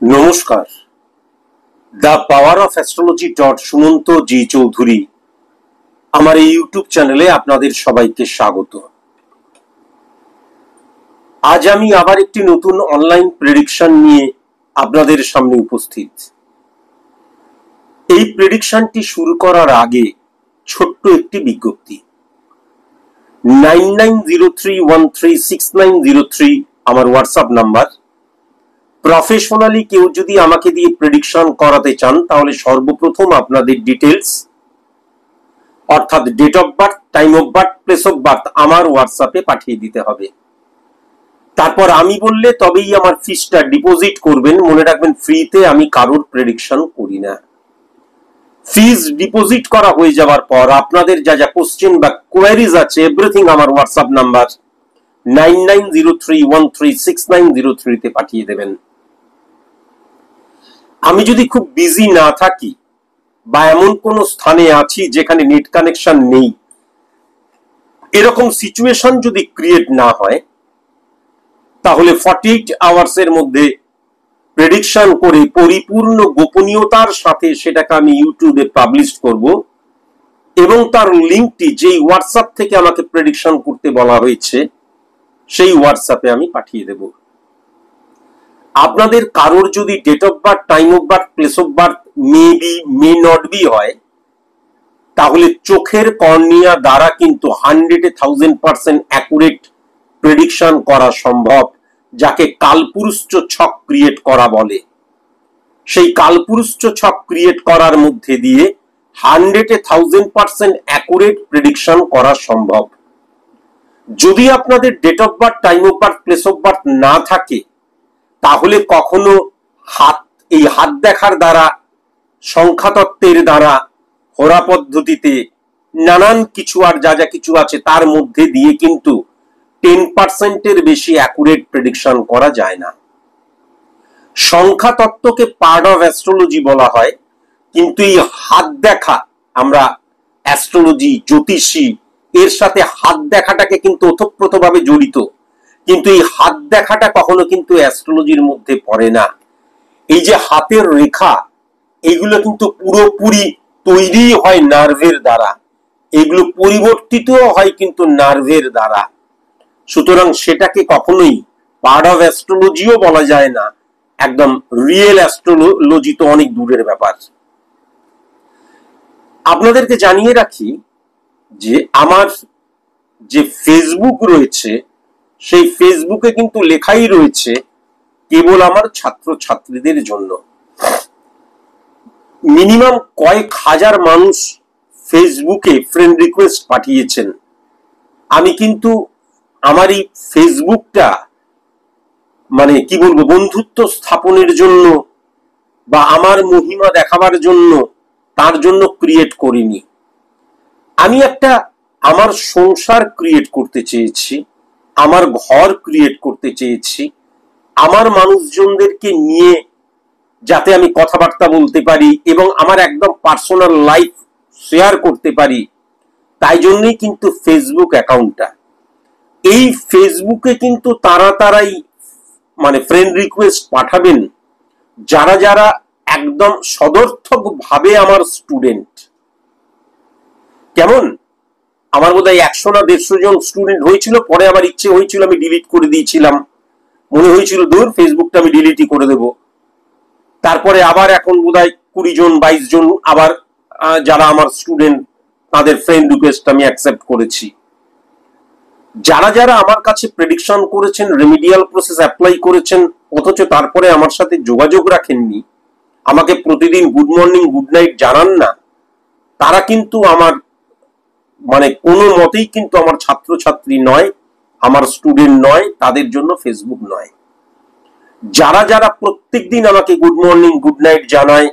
নমস্কার। The power of astrology Sumanta ji Chowdhury আমার এই ইউটিউব চ্যানেলে আপনাদের সবাইকে স্বাগত। আজ আমি আবার একটি নতুন অনলাইন প্রেডিকশন নিয়ে আপনাদের সামনে উপস্থিত। এই প্রেডিকশনটি শুরু করার আগে ছোট্ট একটি বিজ্ঞপ্তি। 9903136903 আমার হোয়াটসঅ্যাপ নাম্বার। প্রফেশনালি কেউ যদি আমাকে দিয়ে প্রেডিকশন করাতে চান তাহলে সর্বপ্রথম আপনাদের ডিটেলস অর্থাৎ date of birth, time of birth, place of birth আমার হোয়াটসঅ্যাপে পাঠিয়ে দিতে হবে। তারপর আমি বললে তবেই আমার ফিসটা ডিপোজিট করবেন। মনে রাখবেন, ফ্রিতে আমি কারোর প্রেডিকশন করি না। ফিস ডিপোজিট করা হয়ে যাওয়ার পর আপনাদের যা যা কোশ্চেন বা কোয়ারিজ আছে এভরিথিং আমার হোয়াটসঅ্যাপ নাম্বার 9903136903 তে পাঠিয়ে দেবেন। আমি যদি খুব বিজি না থাকি বা এমন কোন স্থানে আছি যেখানে নেট কানেকশন নেই, এরকম সিচুয়েশন যদি ক্রিয়েট না হয় তাহলে 48 আওয়ার্স এর মধ্যে প্রেডিকশন করে পরিপূর্ণ গোপনীয়তার সাথে সেটাকে আমি ইউটিউবে পাবলিশ করব এবং তার লিংকটি যেই হোয়াটসঅ্যাপ থেকে আমাকে প্রেডিকশন করতে বলা হয়েছে সেই হোয়াটসঅ্যাপে আমি পাঠিয়ে দেব। আপনাদের কারোর যদি date of birth, time of birth, place of birth may not be হয় তাহলে চোখের কর্নিয়া দ্বারা কিন্তু 100,000% অ্যাকুরেট প্রেডিকশন করা সম্ভব, যাকে কালপুরুষ ছক ক্রিয়েট করা বলে। সেই কালপুরুষ ছক ক্রিয়েট করার মধ্যে দিয়ে 100,000% অ্যাকুরেট প্রেডিকশন করা সম্ভব। যদি আপনাদের date of birth, time of birth, place of birth না থাকে তাহলে কখনো হাত দেখার দ্বারা, সংখ্যাতত্ত্বের দ্বারা, হোরা পদ্ধতিতে নানান কিছু আর যা যা কিছু আছে তার মধ্যে দিয়ে কিন্তু 10% বেশি অ্যাকুরেট প্রেডিকশন করা যায় না। সংখ্যাতত্ত্বকে পার্ট অফ অ্যাস্ট্রোলজি বলা হয়, কিন্তু এই হাত দেখা, আমরা অ্যাস্ট্রোলজি, জ্যোতিষী এর সাথে হাত দেখাটাকে কিন্তু ওতপ্রোতভাবে জড়িত, কিন্তু এই হাত দেখাটা কখনো কিন্তু অ্যাস্ট্রোলজির মধ্যে পড়ে না। এই যে হাতের রেখা, এগুলো কিন্তু পুরোপুরি তৈরি হয় নার্ভের দ্বারা, এগুলো পরিবর্তিত হয় কিন্তু নার্ভের দ্বারা। সুতরাং সেটাকে কখনোই পার্ট অফ অ্যাস্ট্রোলজিও বলা যায় না, একদম রিয়েল অ্যাস্ট্রোলজি তো অনেক দূরের ব্যাপার। আপনাদেরকে জানিয়ে রাখি যে আমার যে ফেসবুক রয়েছে সেই ফেসবুকে কিন্তু লেখাই রয়েছে কেবল আমার ছাত্রছাত্রীদের জন্য। মিনিমাম কয়েক হাজার মানুষ ফেসবুকে ফ্রেন্ড রিকোয়েস্ট পাঠিয়েছেন। আমি কিন্তু আমার এই ফেসবুকটা মানে কি বলবো, বন্ধুত্ব স্থাপনের জন্য বা আমার মহিমা দেখাবার জন্য, তার জন্য ক্রিয়েট করিনি। আমি একটা আমার সংসার ক্রিয়েট করতে চেয়েছি, আমার ঘর ক্রিয়েট করতে চেয়েছি, আমার মানুষজনদেরকে নিয়ে যাতে আমি কথাবার্তা বলতে পারি এবং আমার একদম পার্সোনাল লাইফ শেয়ার করতে পারি, তাই জন্যই কিন্তু ফেসবুক অ্যাকাউন্টটা। এই ফেসবুকে কিন্তু তারাই মানে ফ্রেন্ড রিকোয়েস্ট পাঠাবেন যারা যারা একদম সদর্থক ভাবে আমার স্টুডেন্ট। কেমন, আমার বোধহয় 100 না 150 জন স্টুডেন্ট হয়েছিল, পরে আমার ইচ্ছে হয়েছিল আমি ডিলিট করে দিয়েছিলাম, মনে হয়েছিল দূর ফেসবুকটা আমি ডিলিটই করে দেব। তারপরে আবার এখন বোধহয় 20 জন 22 জন আবার যারা আমার স্টুডেন্ট তাদের ফ্রেন্ড রিকোয়েস্ট আমি অ্যাকসেপ্ট করেছি। যারা যারা আমার কাছে প্রেডিকশন করেছেন, রেমিডিয়াল প্রসেস অ্যাপ্লাই করেছেন, অথচ তারপরে আমার সাথে যোগাযোগ রাখেননি, আমাকে প্রতিদিন গুড মর্নিং গুড নাইট জানান না, তারা কিন্তু আমার মানে কোনো মতেই কিন্তু আমার ছাত্রছাত্রী নয়, আমার স্টুডেন্ট নয়, তাদের জন্য ফেসবুক নয়। যারা যারা প্রত্যেকদিন আমাকে গুড মর্নিং গুড নাইট জানায়,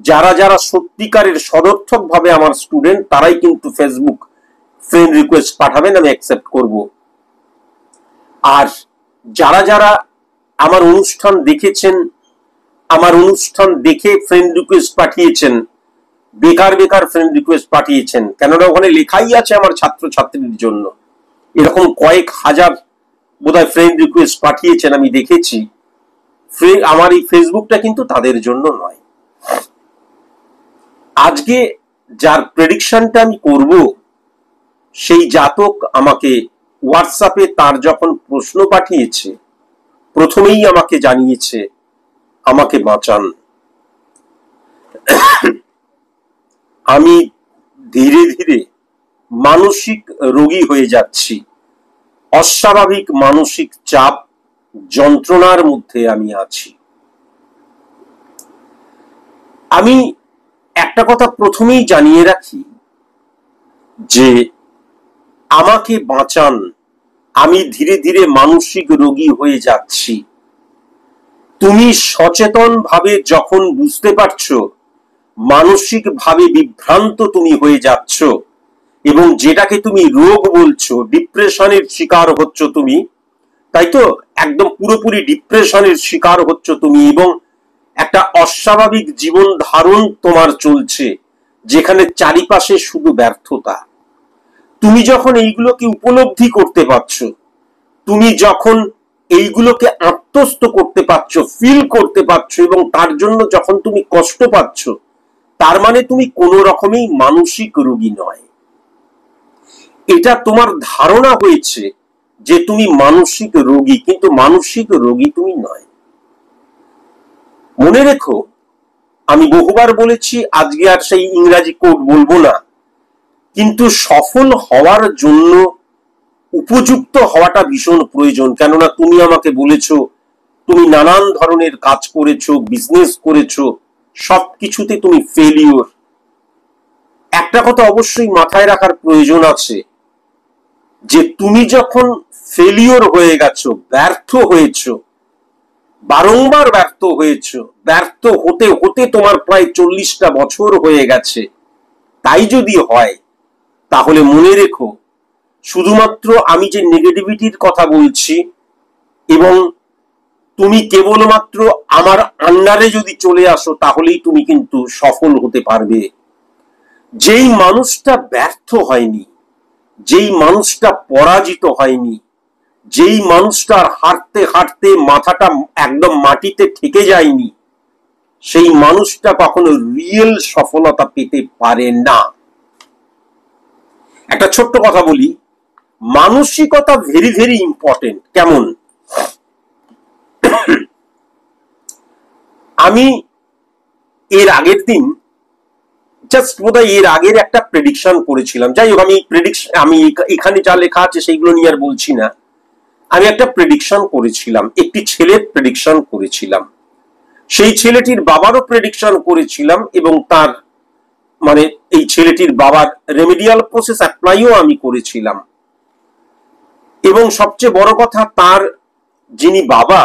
যারা যারা সত্যিকারের সদর্থক ভাবে আমার স্টুডেন্ট, তারাই কিন্তু ফেসবুক ফ্রেন্ড রিকোয়েস্ট পাঠাবেন, আমি অ্যাকসেপ্ট করব। আর যারা যারা আমার অনুষ্ঠান দেখেছেন, আমার অনুষ্ঠান দেখে ফ্রেন্ড রিকোয়েস্ট পাঠিয়েছেন, বেকার ফ্রেন্ড রিকোয়েস্ট পাঠিয়েছেন, কেননা ওখানে লেখাই আছে আমার ছাত্রছাত্রীর জন্য, এরকম কয়েক হাজার বোধহয় ফ্রেন্ড রিকোয়েস্ট পাঠিয়েছেন আমি দেখেছি। আমার এই ফেসবুকটা কিন্তু তাদের জন্য নয়। আজকে যার প্রেডিকশনটা আমি করব, সেই জাতক আমাকে হোয়াটসঅ্যাপে তার যখন প্রশ্ন পাঠিয়েছে, প্রথমেই আমাকে জানিয়েছে আমাকে বাঁচান। আমি ধীরে ধীরে মানসিক রোগী হয়ে যাচ্ছি, অস্বাভাবিক মানসিক চাপ যন্ত্রণার মধ্যে আমি আছি। আমি একটা কথা প্রথমেই জানিয়ে রাখি যে আমাকে বাঁচান, আমি ধীরে ধীরে মানসিক রোগী হয়ে যাচ্ছি। তুমি সচেতন ভাবে যখন বুঝতে পারছো মানসিক ভাবে বিভ্রান্ত তুমি হয়ে যাচ্ছ এবং যেটাকে তুমি রোগ বলছো, ডিপ্রেশনের শিকার হচ্ছ তুমি, তাই তো? একদম পুরোপুরি ডিপ্রেশনের শিকার হচ্ছ তুমি এবং একটা অস্বাভাবিক জীবন ধারণ তোমার চলছে, যেখানে চারিপাশে শুধু ব্যর্থতা। তুমি যখন এইগুলোকে উপলব্ধি করতে পারছো, তুমি যখন এইগুলোকে আত্মস্থ করতে পারছো, ফিল করতে পারছো এবং তার জন্য যখন তুমি কষ্ট পাচ্ছ, তার মানে তুমি কোনো রকমেই মানসিক রোগী নয়। এটা তোমার ধারণা হয়েছে যে তুমি মানসিক রোগী, কিন্তু মানসিক রোগী তুমি নয়। মনে রেখো, আমি বহুবার বলেছি, আজকে আর সেই ইংরাজি কোড বলবো না, কিন্তু সফল হওয়ার জন্য উপযুক্ত হওয়াটা ভীষণ প্রয়োজন। কেননা তুমি আমাকে বলেছো তুমি নানান ধরনের কাজ করেছো, বিজনেস করেছো, সবকিছুতে তুমি ফেলিওর। একটা কথা অবশ্যই মাথায় রাখার প্রয়োজন আছে যে তুমি যখন ফেলিওর হয়ে গেছো, ব্যর্থ হয়েছো, বারংবার ব্যর্থ হয়েছো, ব্যর্থ হতে হতে তোমার প্রায় 40টা বছর হয়ে গেছে, তাই যদি হয় তাহলে মনে রেখো শুধুমাত্র আমি যে নেগেটিভিটির কথা বলছি এবং তুমি কেবলমাত্র আমার আন্ডারে যদি চলে আসো তাহলেই তুমি কিন্তু সফল হতে পারবে। যেই মানুষটা ব্যর্থ হয়নি, যেই মানুষটা পরাজিত হয়নি, যেই মানুষটার হাঁটতে হাঁটতে মাথাটা একদম মাটিতে ঠেকে যায়নি, সেই মানুষটা কখনো রিয়েল সফলতা পেতে পারে না। একটা ছোট্ট কথা বলি, মানসিকতা ভেরি ভেরি ইম্পর্টেন্ট। কেমন? আমি এর আগের দিন জাস্ট বোধহয় এর আগের একটা প্রেডিকশন করেছিলাম। যাই হোক, আমি এখানে যা লেখা আছে সেইগুলো নিয়ে আর বলছি না। আমি একটা প্রেডিকশন করেছিলাম, একটি ছেলের প্রেডিকশন করেছিলাম, সেই ছেলেটির বাবারও প্রেডিকশন করেছিলাম এবং তার মানে এই ছেলেটির বাবার রেমেডিয়াল প্রসেস অ্যাপ্লাইও আমি করেছিলাম। এবং সবচেয়ে বড় কথা, তার যিনি বাবা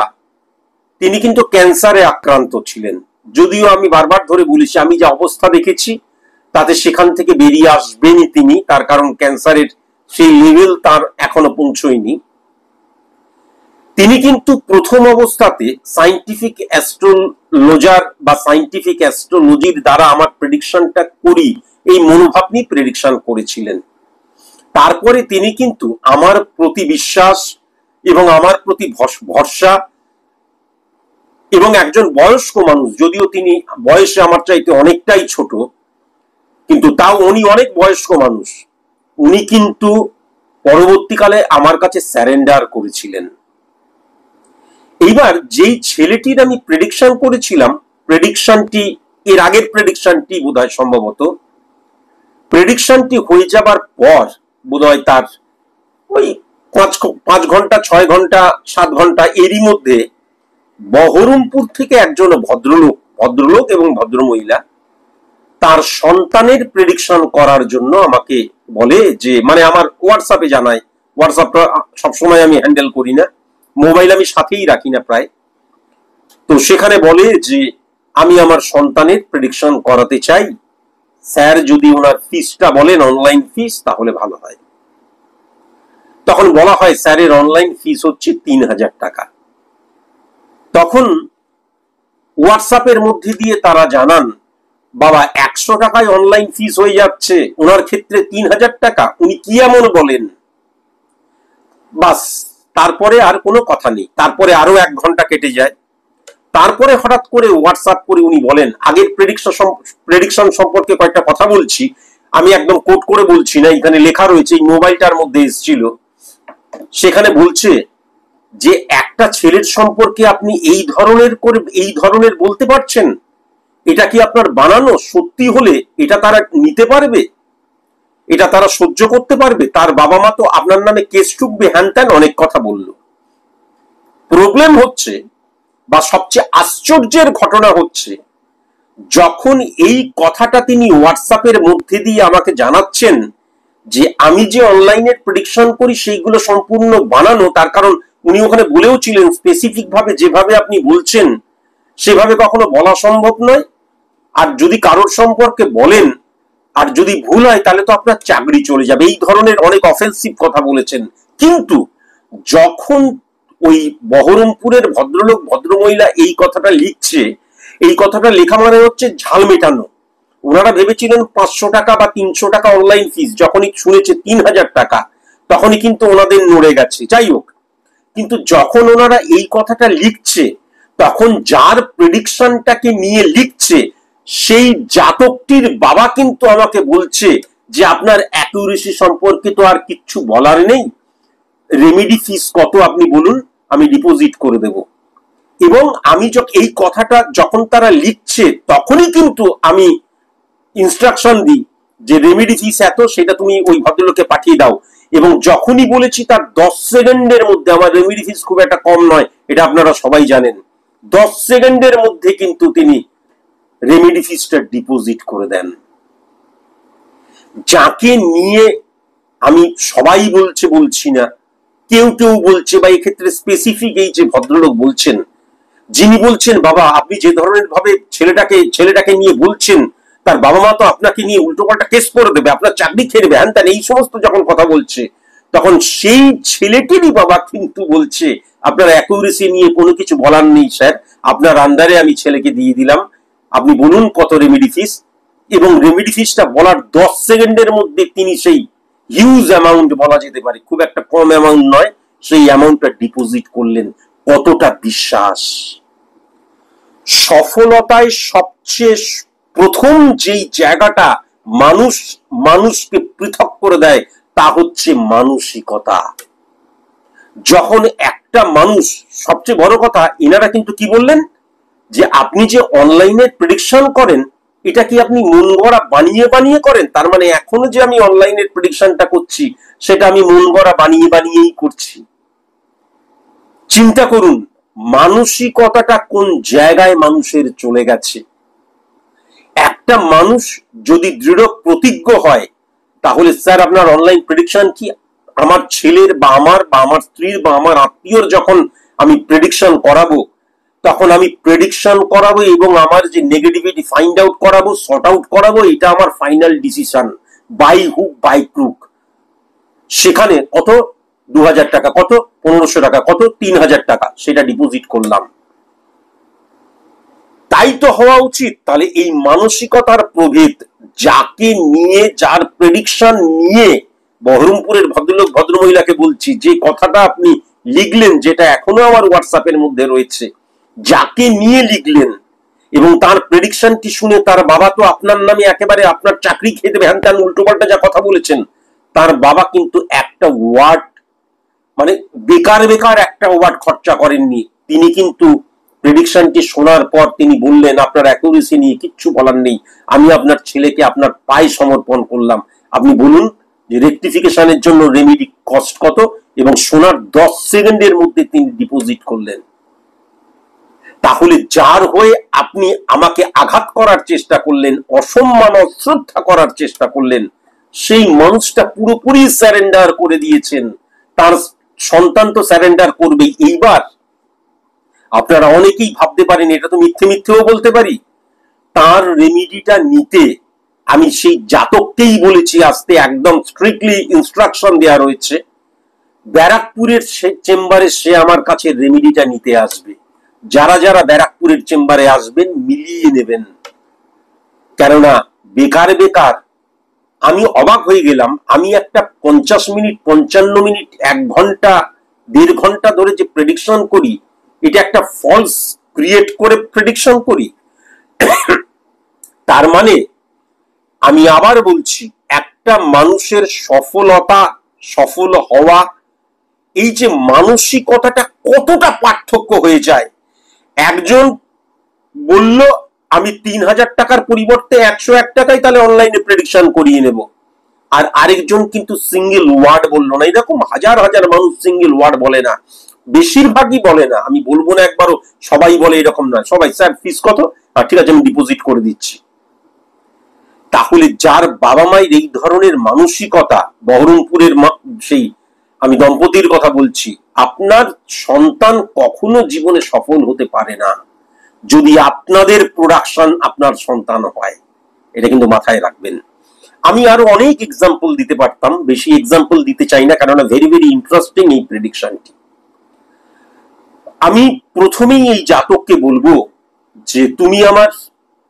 তিনি কিন্তু ক্যান্সারে আক্রান্ত ছিলেন। যদিও আমি বারবার ধরে বলেছি আমি যে অবস্থা দেখেছি তাতে সেখান থেকে বেরিয়ে আসবেনই তিনি, তার কারণ ক্যান্সারের সেই লেভেল তার এখনো পৌঁছয়নি। তিনি কিন্তু প্রথম অবস্থাতে সায়েন্টিফিক অ্যাস্ট্রোলজার বা সায়েন্টিফিক অ্যাস্ট্রোলজির দ্বারা আমার প্রেডিকশনটা করি এই মনোভাব নিয়ে প্রেডিকশন করেছিলেন। তারপরে তিনি কিন্তু আমার প্রতি বিশ্বাস এবং আমার প্রতি ভরসা এবং একজন বয়স্ক মানুষ, যদিও তিনি বয়সে আমার চাইতে অনেকটাই ছোট, কিন্তু তাও উনি অনেক বয়স্ক মানুষ, উনি কিন্তু পরবর্তীকালে আমার কাছে স্যারেন্ডার করেছিলেন। এইবার যেই ছেলেটির আমি প্রেডিকশন করেছিলাম, প্রেডিকশনটি এর আগের প্রেডিকশনটি বোধহয় সম্ভবত প্রেডিকশনটি হয়ে যাবার পর বোধহয় তার ওই 5 ঘন্টা 6 ঘন্টা 7 ঘন্টা এরই মধ্যে বহরমপুর থেকে একজন ভদ্রলোক এবং ভদ্রমহিলা তার সন্তানের প্রেডিকশন করার জন্য আমাকে বলে, যে মানে আমার হোয়াটসঅ্যাপে জানায়। হোয়াটসঅ্যাপটা সবসময় আমি হ্যান্ডেল করি না, মোবাইল আমি সাথেই রাখি না প্রায়। তো সেখানে বলে যে আমি আমার সন্তানের প্রেডিকশন করাতে চাই, স্যার যদি ওনার ফিসটা বলেন অনলাইন ফিস তাহলে ভালো হয়। তখন বলা হয় স্যারের অনলাইন ফিস হচ্ছে 3000 টাকা। তখন হোয়াটসঅ্যাপের মধ্যে দিয়ে তারা জানান, বাবা 100 টাকায় অনলাইন ফিস হয়ে যাচ্ছে, ওনার ক্ষেত্রে 3000 টাকা, উনি কি এমন বলেন? বাস, তারপরে আর কোনো কথা নেই। তারপরে আরো 1 ঘন্টা কেটে যায়, তারপরে হঠাৎ করে হোয়াটসঅ্যাপ করে উনি বলেন, আগের প্রেডিকশন সম্পর্কে কয়েকটা কথা বলছি, আমি একদম কোট করে বলছি না, এখানে লেখা রয়েছে, এই মোবাইলটার মধ্যে এসেছিল, সেখানে বলছে যে একটা ছেলের সম্পর্কে আপনি এই ধরনের বলতে পারছেন, এটা কি আপনার বানানো? সত্যি হলে এটা তারা নিতে পারবে? এটা তারা সহ্য করতে পারবে? তার বাবা মা তো আপনার নামে কেস ঠুকবে, হ্যান ত্যান অনেক কথা বলল। প্রবলেম হচ্ছে, বা সবচেয়ে আশ্চর্যের ঘটনা হচ্ছে, যখন এই কথাটা তিনি হোয়াটসঅ্যাপের মধ্যে দিয়ে আমাকে জানাচ্ছেন যে আমি যে অনলাইনের প্রেডিকশন করি সেইগুলো সম্পূর্ণ বানানো, তার কারণ উনি ওখানে বলেও ছিলেন স্পেসিফিক ভাবে যেভাবে আপনি বলছেন সেভাবে কখনো বলা সম্ভব নয়, আর যদি কারোর সম্পর্কে বলেন আর যদি ভুল হয় তাহলে তো আপনার চাকরি চলে যাবে, এই ধরনের অনেক অফেন্সিভ কথা বলেছেন। কিন্তু যখন ওই বহরমপুরের ভদ্রলোক ভদ্রমহিলা এই কথাটা লিখছে, এই কথাটা লেখা মানে হচ্ছে ঝাল মেটানো। ওনারা ভেবেছিলেন 500 টাকা বা 300 টাকা অনলাইন ফিস, যখনই শুনেছে 3000 টাকা তখনই কিন্তু ওনাদের নড়ে গেছে। যাই হোক, কিন্তু যখন ওনারা এই কথাটা লিখছে তখন যার প্রেডিকশনটাকে নিয়ে লিখছে সেই জাতকটির বাবা কিন্তু আমাকে বলছে যে আপনার অ্যাকুরেসি সম্পর্কে তো আর কিচ্ছু বলার নেই, রেমেডি ফিস কত আপনি বলুন, আমি ডিপোজিট করে দেব। এবং আমি এই কথাটা যখন তারা লিখছে তখনই কিন্তু আমি ইনস্ট্রাকশন দিই যে রেমেডি ফিস এত, সেটা তুমি ওই ভদ্রলোককে পাঠিয়ে দাও। এবং যখনই বলেছি তার 10 সেকেন্ডের মধ্যে, আমার রেমেডি ফিস খুব একটা কম নয়, এটা আপনারা সবাই জানেন, 10 সেকেন্ডের মধ্যে কিন্তু তিনি রেমেডি ফিসটা ডিপোজিট করে দেন। যাকে নিয়ে আমি সবাই বলছি না, কেউ বলছে, বা এক্ষেত্রে স্পেসিফিক এই যে ভদ্রলোক বলছেন, যিনি বলছেন বাবা আপনি যে ধরনের ভাবে ছেলেটাকে নিয়ে বলছেন, তার বাবা মা তো আপনাকে নিয়ে উল্টোপাল্টা কেস করে দেবে, আপনার চাকরি খেয়ে দেবে, হ্যান ত্যান এই সমস্ত যখন কথা বলছে, তখন সেই ছেলেটিরই বাবা কিন্তু বলছে আপনার অ্যাকুরেসি নিয়ে কোনো কিছু বলার নেই স্যার, আপনার আন্ডারে আমি ছেলেকে দিয়ে দিলাম, আপনি বলুন কত রেমেডি ফিস। এবং রেমেডি ফিসটা বলার 10 সেকেন্ডের মধ্যে তিনি সেই হিউজ অ্যামাউন্ট, বলা যেতে পারে খুব একটা কম অ্যামাউন্ট নয়, সেই অ্যামাউন্টটা ডিপোজিট করলেন। কতটা বিশ্বাস! সফলতায় সবচেয়ে প্রথম যেই জায়গাটা মানুষকে পৃথক করে দেয় তা হচ্ছে মানসিকতা। যখন একটা মানুষ, সবচেয়ে বড় কথা, এনারা কিন্তু কি বললেন যে আপনি যে অনলাইনে প্রেডিকশন করেন এটা কি আপনি মন গড়া বানিয়ে করেন? তার মানে এখনো যে আমি অনলাইনের প্রেডিকশনটা করছি সেটা আমি মন গড়া বানিয়েই করছি। চিন্তা করুন মানসিকতাটা কোন জায়গায় মানুষের চলে গেছে। একটা মানুষ যদি দৃঢ় প্রতিজ্ঞ হয় তাহলে স্যার আপনার অনলাইন প্রেডিকশন কি, আমার ছেলের বা আমার স্ত্রীর বা আমার আত্মীয়র যখন আমি প্রেডিকশন করাবো তখন আমি প্রেডিকশন করাবো এবং আমার যে নেগেটিভিটি ফাইন্ড আউট করাবো, সর্ট আউট করাবো, এটা আমার final decision, by hook by crook. সেখানে কত 2000 টাকা, কত 1500 টাকা, কত 3000 টাকা, সেটা ডিপোজিট করলাম। তাই তো হওয়া উচিত। তাহলে এই মানসিকতার প্রভেদ, যাকে নিয়ে, যার প্রেডিকশন নিয়ে, বহরমপুরের ভদ্রলোক ভদ্রমহিলাকে বলছি, যে কথাটা আপনি লিখলেন, যেটা এখনো আমার হোয়াটসঅ্যাপের মধ্যে রয়েছে, যাকে নিয়ে লিখলেন এবং তার প্রেডিকশনটি শুনে তার বাবা তো আপনার নামে একেবারে আপনার চাকরি খেয়ে দেবে, হ্যান ত্যান উল্টোপাল্টা যা কথা বলেছেন, তার বাবা কিন্তু একটা ওয়ার্ড, মানে বেকার একটা ওয়ার্ড খরচা করেননি। তিনি কিন্তু প্রেডিকশনটি শোনার পর তিনি বললেন আপনার অ্যাকুরেসি নিয়ে কিচ্ছু বলার নেই, আমি আপনার ছেলেকে আপনার পায়ে সমর্পণ করলাম, আপনি বলুন যে রেকটিফিকেশনের জন্য রেমেডি কস্ট কত, এবং শোনার 10 সেকেন্ডের মধ্যে তিনি ডিপোজিট করলেন। তাহলে যার হয়ে আপনি আমাকে আঘাত করার চেষ্টা করলেন, অসম্মান অশ্রদ্ধা করার চেষ্টা করলেন, সেই মানুষটা পুরোপুরি স্যারেন্ডার করে দিয়েছেন। তার সন্তান তো স্যারেন্ডার করবেই। এইবার আপনারা অনেকেই ভাবতে পারেন এটা তো মিথ্যেও বলতে পারি, তার রেমিডিটা নিতে আমি সেই জাতককেই বলেছি আসতে, একদম স্ট্রিক্টলি ইনস্ট্রাকশন দেওয়া রয়েছে, ব্যারাকপুরের চেম্বারে সে আমার কাছে রেমিডিটা নিতে আসবে। যারা ব্যারাকপুরের চেম্বারে আসবেন মিলিয়ে নেবেন, কেননা বেকার আমি অবাক হয়ে গেলাম। আমি একটা 50 মিনিট 55 মিনিট 1 ঘন্টা 1.5 ঘন্টা ধরে যে প্রেডিকশন করি, এটা একটা ফলস ক্রিয়েট করে প্রেডিকশন করি? তার মানে আমি আবার বলছি, একটা মানুষের সফলতা, সফল হওয়া, এই যে মানসিকতাটা কতটা পার্থক্য হয়ে যায়। একজন বলল আমি 3,000 টাকার পরিবর্তে 101 টাকায় তাহলে অনলাইনে প্রেডিকশন করিয়ে নেব, আর আরেকজন কিন্তু সিঙ্গেল ওয়ার্ড বললো না। এরকম হাজার হাজার মানুষ সিঙ্গেল ওয়ার্ড বলে না, বেশিরভাগই বলে না, আমি বলবো না একবারও সবাই বলে এরকম না। সবাই স্যার ফিস কত, ঠিক আছে আমি ডিপোজিট করে দিচ্ছি। তাহলে যার বাবা মায়ের এই ধরনের মানসিকতা, বহরমপুরের সেই আমি দম্পতির কথা বলছি, আপনার সন্তান কখনো জীবনে সফল হতে পারে না যদি আপনাদের প্রোডাকশন আপনার সন্তান হয়। এটা কিন্তু মাথায় রাখবেন। আমি আরো অনেক এক্সাম্পল দিতে পারতাম, বেশি এক্সাম্পল দিতে চাই না, কারণ ভেরি ভেরি ইন্টারেস্টিং এই প্রেডিকশনটি। আমি প্রথমেই এই জাতককে বলবো যে তুমি আমার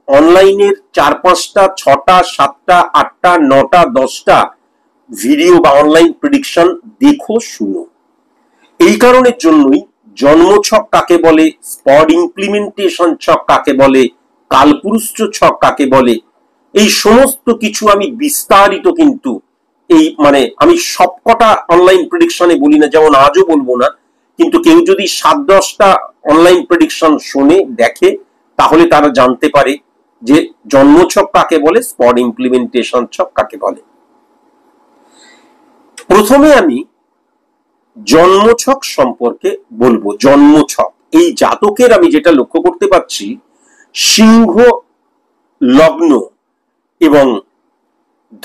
অনলাইনের 4-5টা 6টা 7টা 8টা 9টা 10টা ভিডিও বা অনলাইন প্রেডিকশন দেখো, শুনো। এই কারণের জন্যই জন্মছক কাকে বলে, স্পট ইমপ্লিমেন্টেশন ছক কাকে বলে, কালপুরুষ ছক কাকে বলে, এই সমস্ত কিছু আমি বিস্তারিত কিন্তু এই মানে আমি সবকটা অনলাইন প্রেডিকশনে বলি না, যেমন আজও বলবো না, কিন্তু কেউ যদি 7-10টা অনলাইন প্রেডিকশন শোনে দেখে তাহলে তারা জানতে পারে যে জন্মছক কাকে বলে, স্পট ইমপ্লিমেন্টেশন ছক কাকে বলে। প্রথমে আমি জন্মছক সম্পর্কে বলবো। জন্মছক, এই জাতকের আমি যেটা লক্ষ্য করতে পারছি, সিংহ লগ্ন এবং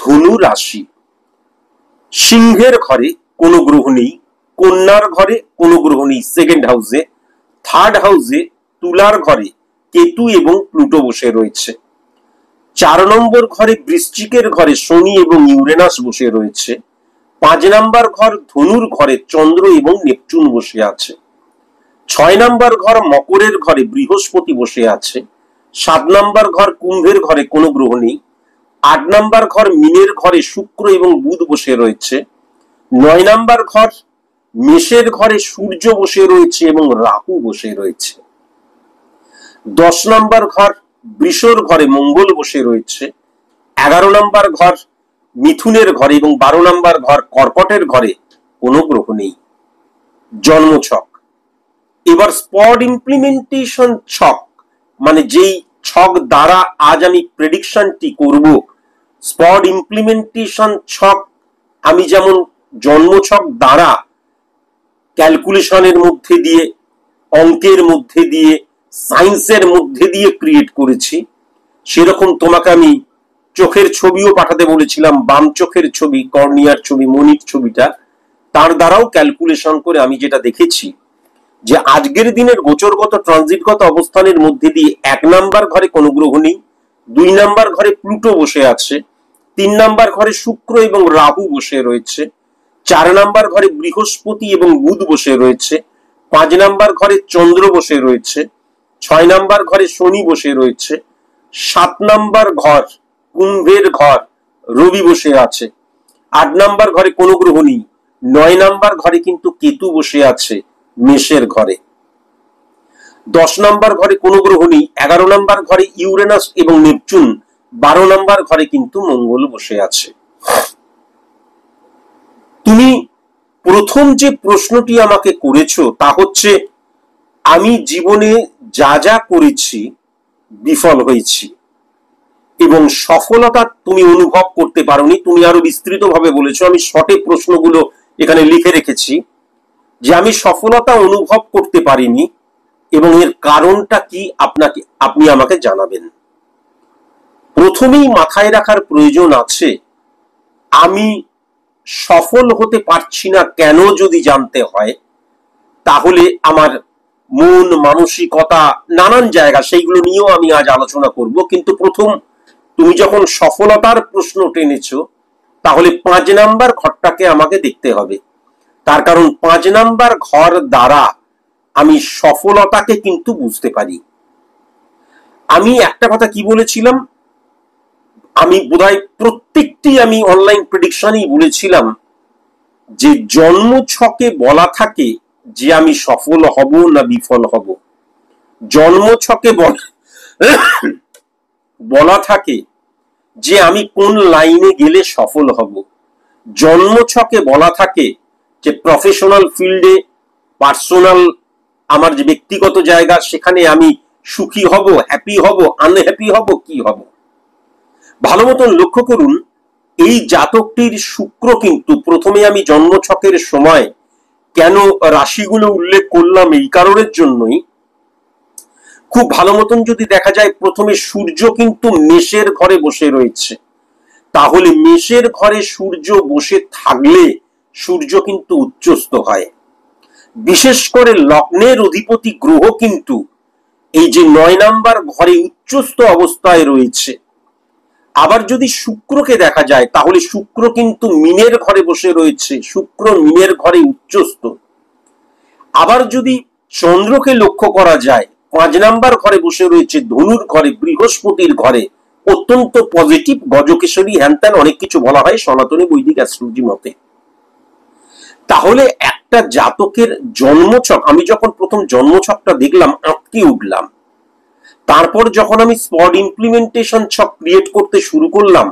ধনু রাশি, সিংহের ঘরে কোনো গ্রহ নেই, কন্যার ঘরে কোনো গ্রহ নেই সেকেন্ড হাউসে, থার্ড হাউসে তুলার ঘরে কেতু এবং প্লুটো বসে রয়েছে, 4 নম্বর ঘরে বৃশ্চিকের ঘরে শনি এবং ইউরেনাস বসে রয়েছে, 5 নম্বর ঘর ধনুর ঘরে চন্দ্র এবং নেপচুন বসে আছে, 6 নম্বর ঘর মকরের ঘরে বৃহস্পতি বসে আছে, 7 নম্বর ঘর কুম্ভের ঘরে কোনো গ্রহ নেই, 8 নম্বর ঘর মীনের ঘরে শুক্র এবং বুধ বসে রয়েছে, 9 নম্বর ঘর মেষের ঘরে সূর্য বসে রয়েছে এবং রাহু বসে রয়েছে, 10 নম্বর ঘর বৃষর ঘরে মঙ্গল বসে রয়েছে, 11 নম্বর ঘর মিথুনের ঘরে এবং 12 নম্বর ঘর কর্কটের ঘরে কোনো গ্রহ নেই। জন্মছক। এবার স্পট ইমপ্লিমেন্টেশন ছক, মানে যেই ছক দ্বারা আজ আমি প্রেডিকশনটি করব, স্পট ইমপ্লিমেন্টেশন ছক আমি যেমন জন্মছক দ্বারা ক্যালকুলেশনের মধ্যে দিয়ে, অঙ্কের মধ্যে দিয়ে, সায়েন্সের মধ্যে দিয়ে ক্রিয়েট করেছি, সেরকম তোমাকে আমি চোখের ছবিও পাঠাতে বলেছিলাম, বাম চোখের ছবি, কর্নিয়ার ছবি, মনির ছবিটা, তার দ্বারাও ক্যালকুলেশন করে আমি যেটা দেখেছি যে আজকের দিনের গোচরগত ট্রানজিটগত অবস্থানের মধ্যে দিয়ে 1 নাম্বার ঘরে কোনো গ্রহ নেই, 2 নাম্বার ঘরে প্লুটো বসে আছে, 3 নাম্বার ঘরে শুক্র এবং রাহু বসে রয়েছে, 4 নাম্বার ঘরে বৃহস্পতি এবং বুধ বসে রয়েছে, 5 নাম্বার ঘরে চন্দ্র বসে রয়েছে, 6 নাম্বার ঘরে শনি বসে রয়েছে, 7 নাম্বার ঘর কুম্ভের ঘর রবি বসে আছে, 8 নাম্বার ঘরে কোনো গ্রহ নেই, 9 নাম্বার ঘরে কিন্তু কেতু বসে আছে মেষের ঘরে, 10 নাম্বার ঘরে কোনো গ্রহ নেই, 11 নাম্বার ঘরে ইউরেনাস এবং নেপচুন, 12 নাম্বার ঘরে কিন্তু মঙ্গল বসে আছে। তুমি প্রথম যে প্রশ্নটি আমাকে করেছো তা হচ্ছে আমি জীবনে যা যা করেছি বিফল হয়েছি এবং সফলতা তুমি অনুভব করতে পারোনি। তুমি আরো বিস্তৃতভাবে বলেছো, আমি শর্টে প্রশ্নগুলো এখানে লিখে রেখেছি যে আমি সফলতা অনুভব করতে পারিনি এবং এর কারণটা কি আপনি আমাকে জানাবেন। প্রথমেই মাথায় রাখার প্রয়োজন আছে, আমি সফল হতে পারছি না কেন যদি জানতে হয়, তাহলে আমার মন, মানসিকতা, নানান জায়গা, সেইগুলো নিয়েও আমি আজ আলোচনা করব। কিন্তু প্রথম তুমি যখন সফলতার প্রশ্ন টেনেছো, তাহলে 5 নাম্বার ঘরটাকে আমাকে দেখতে হবে। তার কারণ 5 নাম্বার ঘর দ্বারা আমি সফলতাকে কিন্তু বুঝতে পারি। আমি একটা কথা কি বলেছিলাম, আমি বোধহয় প্রত্যেকটি আমি অনলাইন প্রেডিকশনই বলেছিলাম যে জন্ম ছকে বলা থাকে যে আমি সফল হব না বিফল হব। জন্মছকে বলা থাকে যে আমি কোন লাইনে গেলে সফল হব, জন্মছকে বলা থাকে যে প্রফেশনাল ফিল্ডে, পার্সোনাল আমার যে ব্যক্তিগত জায়গা সেখানে আমি সুখী হব, হ্যাপি হব, আনহ্যাপি হব, কি হব। ভালো মতন লক্ষ্য করুন, এই জাতকটির শুক্র কিন্তু প্রথমে আমি জন্মছকের সময় কেন রাশিগুলো উল্লেখ করলাম এই কারণের জন্যই, খুব ভালো মতন যদি দেখা যায় প্রথমে সূর্য কিন্তু মেষের ঘরে বসে রয়েছে, তাহলে মেষের ঘরে সূর্য বসে থাকলে সূর্য কিন্তু উচ্চস্থ হয়। বিশেষ করে লগ্নের অধিপতি গ্রহ কিন্তু এই যে 9 নাম্বার ঘরে উচ্চস্থ অবস্থায় রয়েছে। আবার যদি শুক্রকে দেখা যায় তাহলে শুক্র কিন্তু মীনের ঘরে বসে রয়েছে, শুক্র মীনের ঘরে উচ্চস্থ। আবার যদি চন্দ্রকে লক্ষ্য করা যায় 5 নাম্বার ঘরে বসে রয়েছে, ধনুর ঘরে, বৃহস্পতির ঘরে, অত্যন্ত পজিটিভ, গজকেশরী, হ্যানত্যান অনেক কিছু বলা হয় সনাতনী বৈদিক অ্যাস্ট্রোলজি মতে। তাহলে একটা জাতকের জন্মছক, আমি যখন প্রথম জন্মছকটা দেখলাম আটকে উঠলাম, তারপর যখন আমি স্পট ইমপ্লিমেন্টেশন ছক ক্রিয়েট করতে শুরু করলাম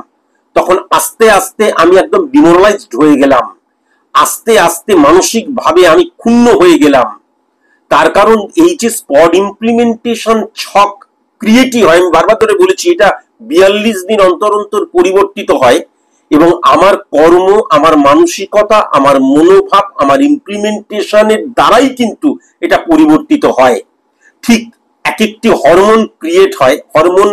তখন আস্তে আস্তে আমি একদম ডিমোরালাইজড হয়ে গেলাম, আস্তে আস্তে মানসিক ভাবে আমি ক্ষুণ্ণ হয়ে গেলাম। তার কারণ এই যে স্পট ইমপ্লিমেন্টেশন ছক ক্রিয়েটই হয়, আমি বারবার ধরে বলেছি এটা 42 দিন অন্তর অন্তর পরিবর্তিত হয়, এবং আমার কর্ম, আমার মানসিকতা, আমার মনোভাব, আমার ইমপ্লিমেন্টেশনের দ্বারাই কিন্তু এটা পরিবর্তিত হয়। ঠিক এক একটি হরমোন ক্রিয়েট হয়, হরমোন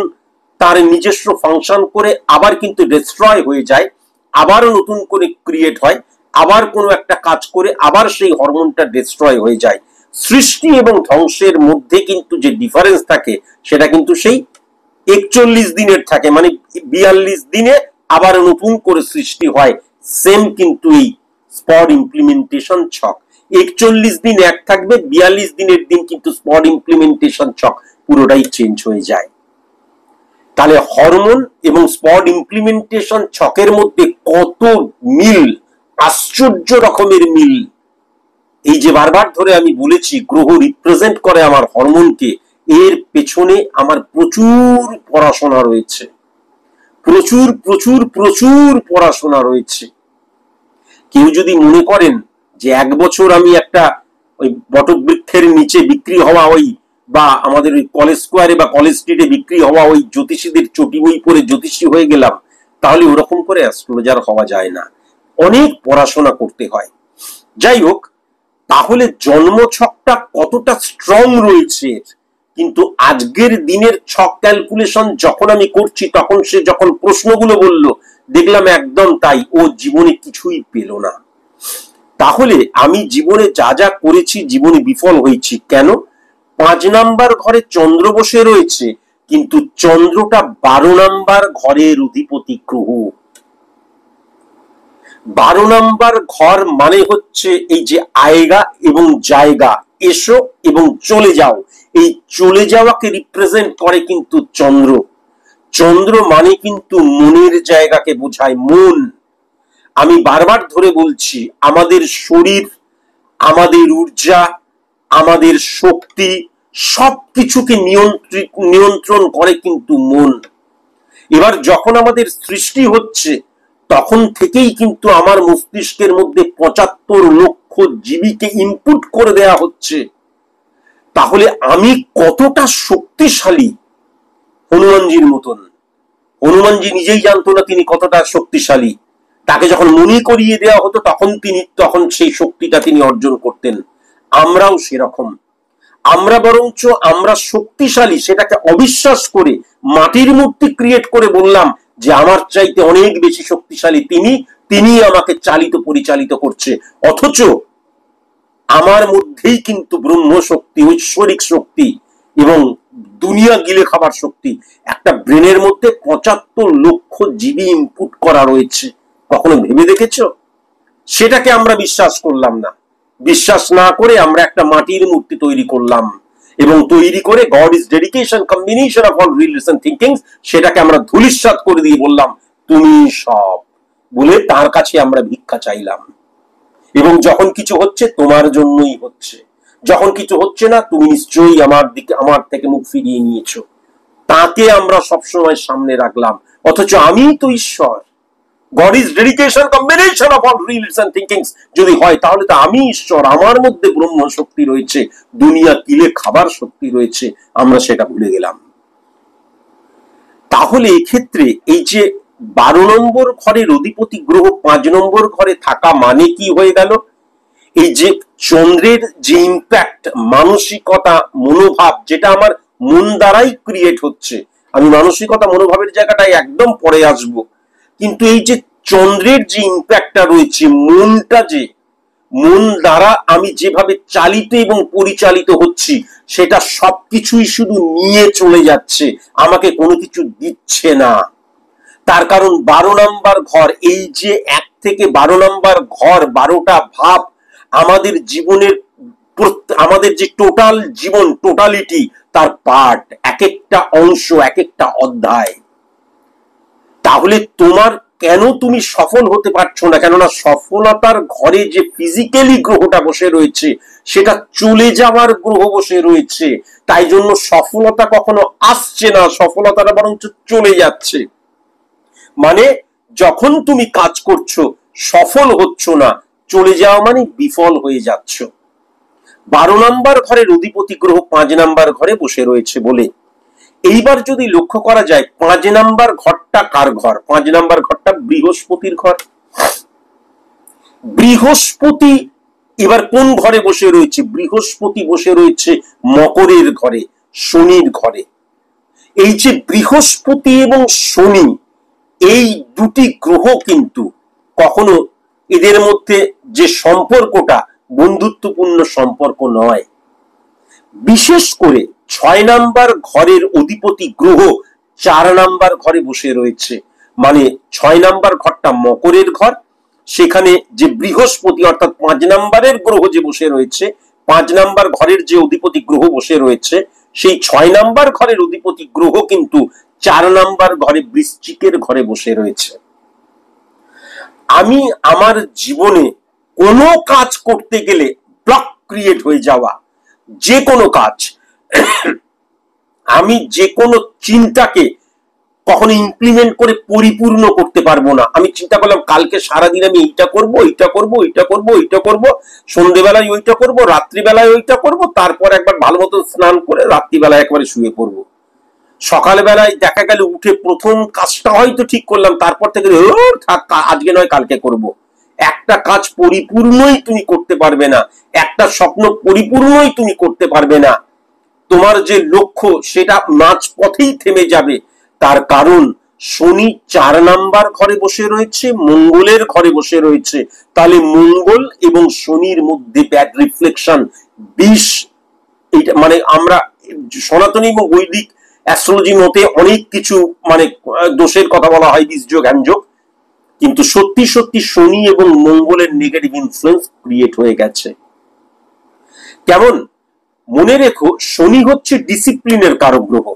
তার নিজস্ব ফাংশন করে আবার কিন্তু ডিস্ট্রয় হয়ে যায়, আবার নতুন করে ক্রিয়েট হয়, আবার কোনো একটা কাজ করে আবার সেই হরমোনটা ডিস্ট্রয় হয়ে যায়। সৃষ্টি এবং ধ্বংসের মধ্যে কিন্তু যে ডিফারেন্স থাকে সেটা কিন্তু সেই 41 দিনের থাকে, মানে 42 দিনে আবার নতুন করে সৃষ্টি হয়। সেম কিন্তু এই স্পট ইমপ্লিমেন্টেশন ছক 41 দিন এক থাকবে, 42 দিনের দিন কিন্তু স্পট ইমপ্লিমেন্টেশন ছক পুরোটাই চেঞ্জ হয়ে যায়। তাহলে হরমোন এবং স্পট ইমপ্লিমেন্টেশন ছকের মধ্যে কত মিল, আশ্চর্য রকমের মিল। এই যে বারবার ধরে আমি বলেছি গ্রহ রিপ্রেজেন্ট করে আমার হরমোনকে, এর পেছনে আমার প্রচুর পড়াশোনা রয়েছে, প্রচুর প্রচুর প্রচুর পড়াশোনা রয়েছে। কেউ যদি মনে করেন যে 1 বছর আমি একটা ওই বটবৃক্ষের নিচে বিক্রি হওয়া ওই বা আমাদের ওই কলেজ স্কোয়ারে বা কলেজ স্ট্রিটে বিক্রি হওয়া ওই জ্যোতিষীদের চটি বই পড়ে জ্যোতিষী হয়ে গেলাম, তাহলে ওরকম করে অ্যাস্ট্রোলজার হওয়া যায় না, অনেক পড়াশোনা করতে হয়। যাই হোক, তাহলে জন্মছকটা কতটা স্ট্রং রয়েছে, কিন্তু আজকের দিনের ছক ক্যালকুলেশন যখন আমি করছি তখন সে যখন প্রশ্নগুলো বলল দেখলাম একদম তাই, ও জীবনে কিছুই পেল না। তাহলে আমি জীবনে যা যা করেছি জীবনে বিফল হয়েছি কেন? 5 নাম্বার ঘরে চন্দ্র বসে রয়েছে, কিন্তু চন্দ্রটা 12 নাম্বার ঘরের অধিপতি গ্রহ। 12 নাম্বার ঘর মানে হচ্ছে এই যে আয়েগা এবং জায়গা, এসো এবং চলে যাও, এই চলে যাওয়াকে রিপ্রেজেন্ট করে কিন্তু চন্দ্র। চন্দ্র মানে কিন্তু মনের জায়গাকে বোঝায়, মন। আমি বারবার ধরে বলছি আমাদের শরীর, আমাদের ঊর্জা, আমাদের শক্তি সবকিছুকে নিয়ন্ত্রণ করে কিন্তু মন। এবার যখন আমাদের সৃষ্টি হচ্ছে তখন থেকেই কিন্তু আমার মস্তিষ্কের মধ্যে 75 লক্ষ জীবীকে ইনপুট করে দেয়া হচ্ছে। তাহলে আমি কতটা শক্তিশালী, হনুমানজির মতন। হনুমানজি নিজেই জানতো না তিনি কতটা শক্তিশালী, তাকে যখন মনে করিয়ে দেওয়া হতো তখন সেই শক্তিটা তিনি অর্জন করতেন। আমরাও সেরকম, আমরা বরঞ্চ আমরা শক্তিশালী সেটাকে অবিশ্বাস করে মাটির মূর্তি ক্রিয়েট করে বললাম যে আমার চাইতে অনেক বেশি শক্তিশালী তিনি আমাকে পরিচালিত করছে, অথচ আমার মধ্যেই কিন্তু ব্রহ্ম শক্তি, ঐশ্বরিক শক্তি এবং দুনিয়া গিলে খাবার শক্তি, একটা ব্রেনের মধ্যে 75 লক্ষ জিবি ইনপুট করা রয়েছে। কখনো ভেবে দেখেছো? সেটাকে আমরা বিশ্বাস করলাম না, বিশ্বাস না করে আমরা একটা মাটির মূর্তি তৈরি করলাম, এবং তৈরি করে god is dedication combination of all relation thinking, সেটাকে আমরা ধূলিসাৎ করে দিয়ে বললাম তুমি সব, বলে তার কাছে আমরা ভিক্ষা চাইলাম। এবং যখন কিছু হচ্ছে তোমার জন্যই হচ্ছে, যখন কিছু হচ্ছে না তুমি নিশ্চয়ই আমার থেকে মুখ ফিরিয়ে নিয়েছো, তাকে আমরা সবসময় সামনে রাখলাম, অথচ আমি তো ঈশ্বর। God is dedication combination of all reels and thinkings যদি হয়, তাহলে তো আমি ঈশ্বর, আমার মধ্যে ব্রহ্ম শক্তি রয়েছে, দুনিয়া কিলে খাবার শক্তি রয়েছে, আমরা সেটা ভুলে গেলাম। তাহলে এক্ষেত্রে এই যে 12 নম্বর ঘরের অধিপতি গ্রহ 5 নম্বর ঘরে থাকা মানে কি হয়ে গেল? এই যে চন্দ্রের যে ইম্প্যাক্ট, মানসিকতা, মনোভাব, যেটা আমার মন দ্বারাই ক্রিয়েট হচ্ছে, আমি মানসিকতা মনোভাবের জায়গাটায় একদম পরে আসব, কিন্তু এই যে চন্দ্রের যে ইম্প্যাক্টটা রয়েছে, মনটা, যে মন দ্বারা আমি যেভাবে চালিত এবং পরিচালিত হচ্ছি, সেটা সবকিছুই শুধু নিয়ে চলে যাচ্ছে, আমাকে কোনো কিছু দিচ্ছে না। তার কারণ 12 নম্বর ঘর, এই যে 1 থেকে 12 নম্বর ঘর, 12টা ভাব আমাদের জীবনের, আমাদের যে টোটাল জীবন, টোটালিটি, তার পার্ট, এক একটা অংশ, এক একটা অধ্যায়। তাহলে তোমার কেন তুমি সফল হতে পারছো না? কেননা সফলতার ঘরে যে ফিজিক্যালি গ্রহটা বসে রয়েছে, সেটা চলে যাওয়ার গ্রহ বসে রয়েছে, তাই জন্য সফলতা কখনো আসছে না, সফলতাটা বরং চলে যাচ্ছে। মানে যখন তুমি কাজ করছো সফল হচ্ছ না, চলে যাওয়া মানে বিফল হয়ে যাচ্ছ। 12 নম্বর ঘরের অধিপতি গ্রহ 5 নম্বর ঘরে বসে রয়েছে বলে এইবার যদি লক্ষ্য করা যায়, 5 নম্বর ঘরটা কার ঘর? 5 নম্বর ঘরটা বৃহস্পতির ঘর। বৃহস্পতি এবার কোন ঘরে বসে রয়েছে? বৃহস্পতি বসে রয়েছে মকরের ঘরে, শনির ঘরে। এই যে বৃহস্পতি এবং শনি, এই দুটি গ্রহ কিন্তু কখনো এদের মধ্যে যে সম্পর্কটা বন্ধুত্বপূর্ণ সম্পর্ক নয়। বিশেষ করে 6 নম্বর ঘরের অধিপতি গ্রহ 4 নম্বর ঘরে বসে রয়েছে, মানে 6 নম্বর ঘরটা মকরের ঘর, সেখানে যে বৃহস্পতি অর্থাৎ 5 নম্বরের গ্রহ যে বসে রয়েছে, 5 নম্বর ঘরের যে অধিপতি গ্রহ বসে রয়েছে, সেই 6 নম্বর ঘরের অধিপতি গ্রহ কিন্তু 4 নম্বর ঘরে বৃশ্চিকের ঘরে বসে রয়েছে। আমি আমার জীবনে কোনো কাজ করতে গেলে ব্লক ক্রিয়েট হয়ে যাওয়া, যে কোনো কাজ, আমি যে কোনো চিন্তাকে কখনো ইমপ্লিমেন্ট করে পরিপূর্ণ করতে পারবো না। আমি চিন্তা করলাম কালকে সারাদিন আমি এইটা করব, এইটা করব, এইটা করব, এইটা করব, সন্ধ্যেবেলায় ওইটা করব, রাত্রিবেলায় ওইটা করব, তারপর একবার ভালো মতো স্নান করে রাত্রিবেলায় একবারে শুয়ে পড়বো। সকালবেলায় দেখা গেল উঠে প্রথম কাজটা হয়তো ঠিক করলাম, তারপর থেকে আজকে নয় কালকে করব। একটা কাজ পরিপূর্ণই তুমি করতে পারবে না, একটা স্বপ্ন পরিপূর্ণই তুমি করতে পারবে না। তোমার যে লক্ষ্য সেটা মাঝ পথেই থেমে যাবে। তার কারণ শনি 4 নম্বর ঘরে বসে রয়েছে, মঙ্গলের ঘরে বসে রয়েছে। তাহলে মঙ্গল এবং শনির মধ্যে ব্যাড রিফ্লেকশন, বিষ, এইটা মানে আমরা সনাতনী এবং বৈদিক অ্যাস্ট্রোলজি মতে অনেক কিছু মানে দোষের কথা বলা হয়, বীজযোগ, হ্যানযোগ, কিন্তু সত্যি সত্যি শনি এবং মঙ্গলের নেগেটিভ ইনফ্লুয়েন্স ক্রিয়েট হয়ে গেছে। কেমন? মনে রেখো, শনি হচ্ছে ডিসিপ্লিনের কারক গ্রহ,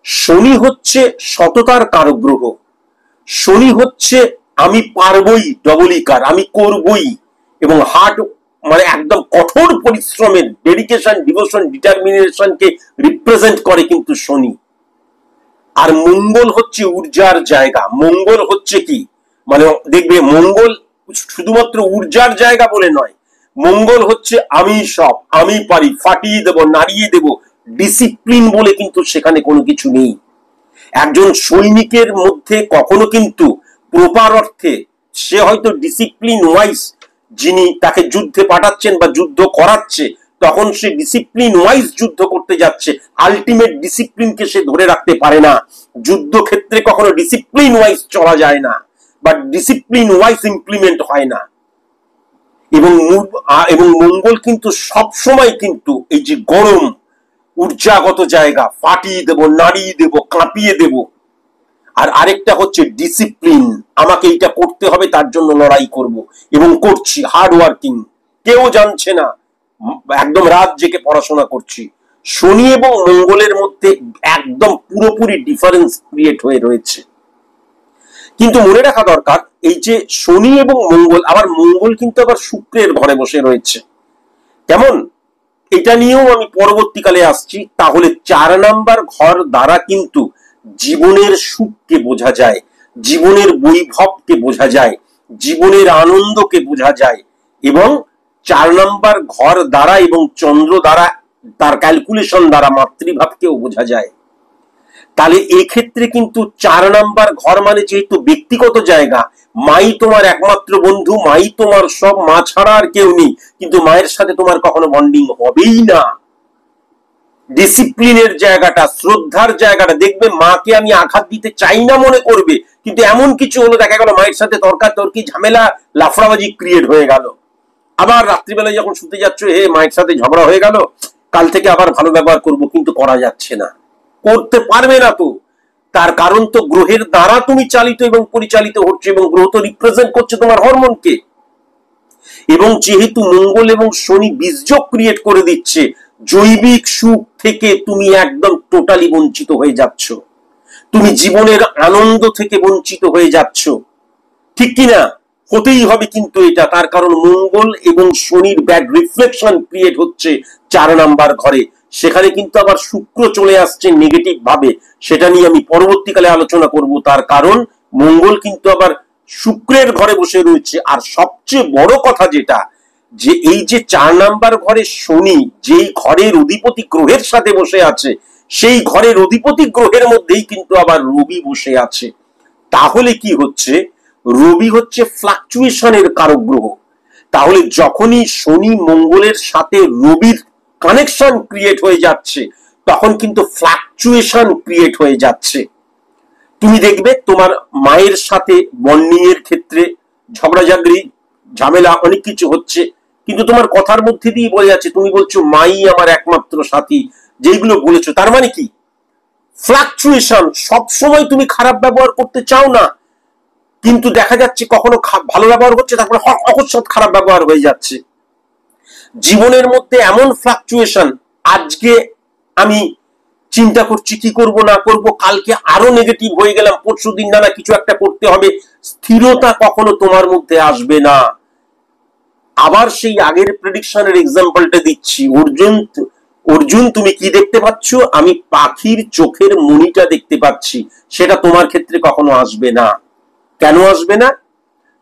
শনি হচ্ছে সততার কারক গ্রহ, শনি হচ্ছে আমি পারবই, ডবলিকার, আমি করবই, এবং হার্ড মানে একদম কঠোর পরিশ্রমের, ডেডিকেশন, ডিভোশন, ডিটারমিনেশনকে রিপ্রেজেন্ট করে কিন্তু শনি। আর মঙ্গল হচ্ছে ঊর্জার জায়গা। মঙ্গল হচ্ছে কি, মানে দেখবে মঙ্গল শুধুমাত্র ঊর্জার জায়গা বলে নয়, মঙ্গল হচ্ছে আমি সব, আমি পারি, ফাটিয়ে দেব, নাড়িয়ে দেব, ডিসিপ্লিন বলে কিন্তু সেখানে কোনো কিছু নেই। একজন সৈনিকের মধ্যে কখনো কিন্তু প্রপার অর্থে সে হয়তো ডিসিপ্লিন ওয়াইজ, যিনি তাকে যুদ্ধে পাঠাচ্ছেন বা যুদ্ধ করাচ্ছে, তখন সে ডিসিপ্লিন ওয়াইজ যুদ্ধ করতে যাচ্ছে, আলটিমেট ডিসিপ্লিনকে সে ধরে রাখতে পারে না। যুদ্ধক্ষেত্রে কখনো ডিসিপ্লিন ওয়াইজ চলা যায় না, বা ডিসিপ্লিন ওয়াইজ ইমপ্লিমেন্ট হয় না। এবং মঙ্গল কিন্তু সব সময় কিন্তু এই যে গরম ঊর্জাগত জায়গা, ফাটিয়ে দেব, নাড়িয়ে দেব, কাঁপিয়ে দেব। আর আরেকটা হচ্ছে ডিসিপ্লিন, আমাকে এইটা করতে হবে, তার জন্য লড়াই করব এবং করছি, হার্ড ওয়ার্কিং, কেউ জানছে না, একদম রাত জেগে পড়াশোনা করছি। শনি এবং মঙ্গলের মধ্যে একদম পুরোপুরি ডিফারেন্স ক্রিয়েট হয়ে রয়েছে। কিন্তু মনে রাখা দরকার, এই যে শনি এবং মঙ্গল, আবার মঙ্গল কিন্তু আবার শুক্রের ঘরে বসে রয়েছে। কেমন? এটা নিয়েও আমি পরবর্তীকালে আসছি। তাহলে 4 নাম্বার ঘর দ্বারা কিন্তু জীবনের সুখকে বোঝা যায়, জীবনের বৈভবকে বোঝা যায়, জীবনের আনন্দকে বোঝা যায়, এবং 4 নাম্বার ঘর দ্বারা এবং চন্দ্র দ্বারা, তার ক্যালকুলেশন দ্বারা মাতৃভাবকেও বোঝা যায়। তাহলে এক্ষেত্রে কিন্তু 4 নাম্বার ঘর মানে যেহেতু ব্যক্তিগত জায়গা, মাই তোমার একমাত্র বন্ধু, মাই তোমার সব, মা ছাড়া আর কেউ নেই, কিন্তু মায়ের সাথে তোমার কখনো বন্ডিং হবেই না। ডিসিপ্লিনের জায়গাটা, শ্রদ্ধার জায়গাটা, দেখবে মাকে আমি আঘাত দিতে চাই না মনে করবে, কিন্তু এমন কিছু হলো, দেখা গেল মায়ের সাথে তর্কাতর্কি, ঝামেলা, লাফড়াবাজি ক্রিয়েট হয়ে গেল। আবার রাত্রিবেলায় যখন শুতে যাচ্ছ, মায়ের সাথে ঝগড়া হয়ে গেল, কাল থেকে আবার ভালো ব্যবহার করবো, কিন্তু করা যাচ্ছে না, করতে পারবে না। তো তার কারণ তো গ্রহের দ্বারা তুমি চালিত এবং পরিচালিত হচ্ছে, এবং গ্রহ তো রিপ্রেজেন্ট করছে তোমার হরমোনকে। এবং যেহেতু মঙ্গল এবং শনি বীজযোগ ক্রিয়েট করে দিচ্ছে, জৈবিক সুখ থেকে তুমি একদম টোটালি বঞ্চিত হয়ে যাচ্ছ, তুমি জীবনের আনন্দ থেকে বঞ্চিত হয়ে যাচ্ছ, ঠিক কিনা? হতেই হবে কিন্তু এটা, তার কারণ মঙ্গল এবং শনির ব্যাড রিফ্লেকশন ক্রিয়েট হচ্ছে 4 নাম্বার ঘরে। সেখানে কিন্তু আবার শুক্র চলে আসছে নেগেটিভ ভাবে, সেটা নিয়ে আমি পরবর্তীকালে আলোচনা করব। তার কারণ মঙ্গল কিন্তু আবার শুক্রের ঘরে বসে রয়েছে। আর সবচেয়ে বড় কথা যেটা, যে এই যে 4 নাম্বার ঘরে শনি, যেই ঘরের অধিপতি গ্রহের সাথে বসে আছে, সেই ঘরের অধিপতি গ্রহের মধ্যেই কিন্তু আবার রবি বসে আছে। তাহলে কি হচ্ছে, রবি হচ্ছে ফ্লাকচুয়েশনের কারক গ্রহ। তাহলে যখনই শনি মঙ্গলের সাথে রবির কানেকশন ক্রিয়েট হয়ে যাচ্ছে, তখন কিন্তু ফ্লাকচুয়েশন ক্রিয়েট হয়ে যাচ্ছে। তুমি দেখবে তোমার মায়ের সাথে বন্ডিং এর ক্ষেত্রে ঝগড়াঝাগড়ি, ঝামেলা, অনেক কিছু হচ্ছে, কিন্তু তোমার কথার মধ্যে দিয়ে বলে যাচ্ছে, তুমি বলছো মাই আমার একমাত্র সাথী, যেগুলো বলেছো, তার মানে কি ফ্লাকচুয়েশন। সবসময় তুমি খারাপ ব্যবহার করতে চাও না, কিন্তু দেখা যাচ্ছে কখনো ভালো ব্যবহার হচ্ছে, তারপরে অকস্মাৎ খারাপ ব্যবহার হয়ে যাচ্ছে। জীবনের মধ্যে এমন ফ্লাকচুয়েশন, আজকে আমি চিন্তা করছি কি করব না করব, কালকে আরো নেগেটিভ হয়ে গেলাম, পরশু দিন না কিছু একটা করতে হবে, স্থিরতা কখনো তোমার মধ্যে আসবে না। আবার সেই আগের প্রেডিকশনের এক্সাম্পলটা দিচ্ছি। অর্জুন তুমি কি দেখতে পাচ্ছ? আমি পাখির চোখের মণিটা দেখতে পাচ্ছি, সেটা তোমার ক্ষেত্রে কখনো আসবে না। কেন আসবে না?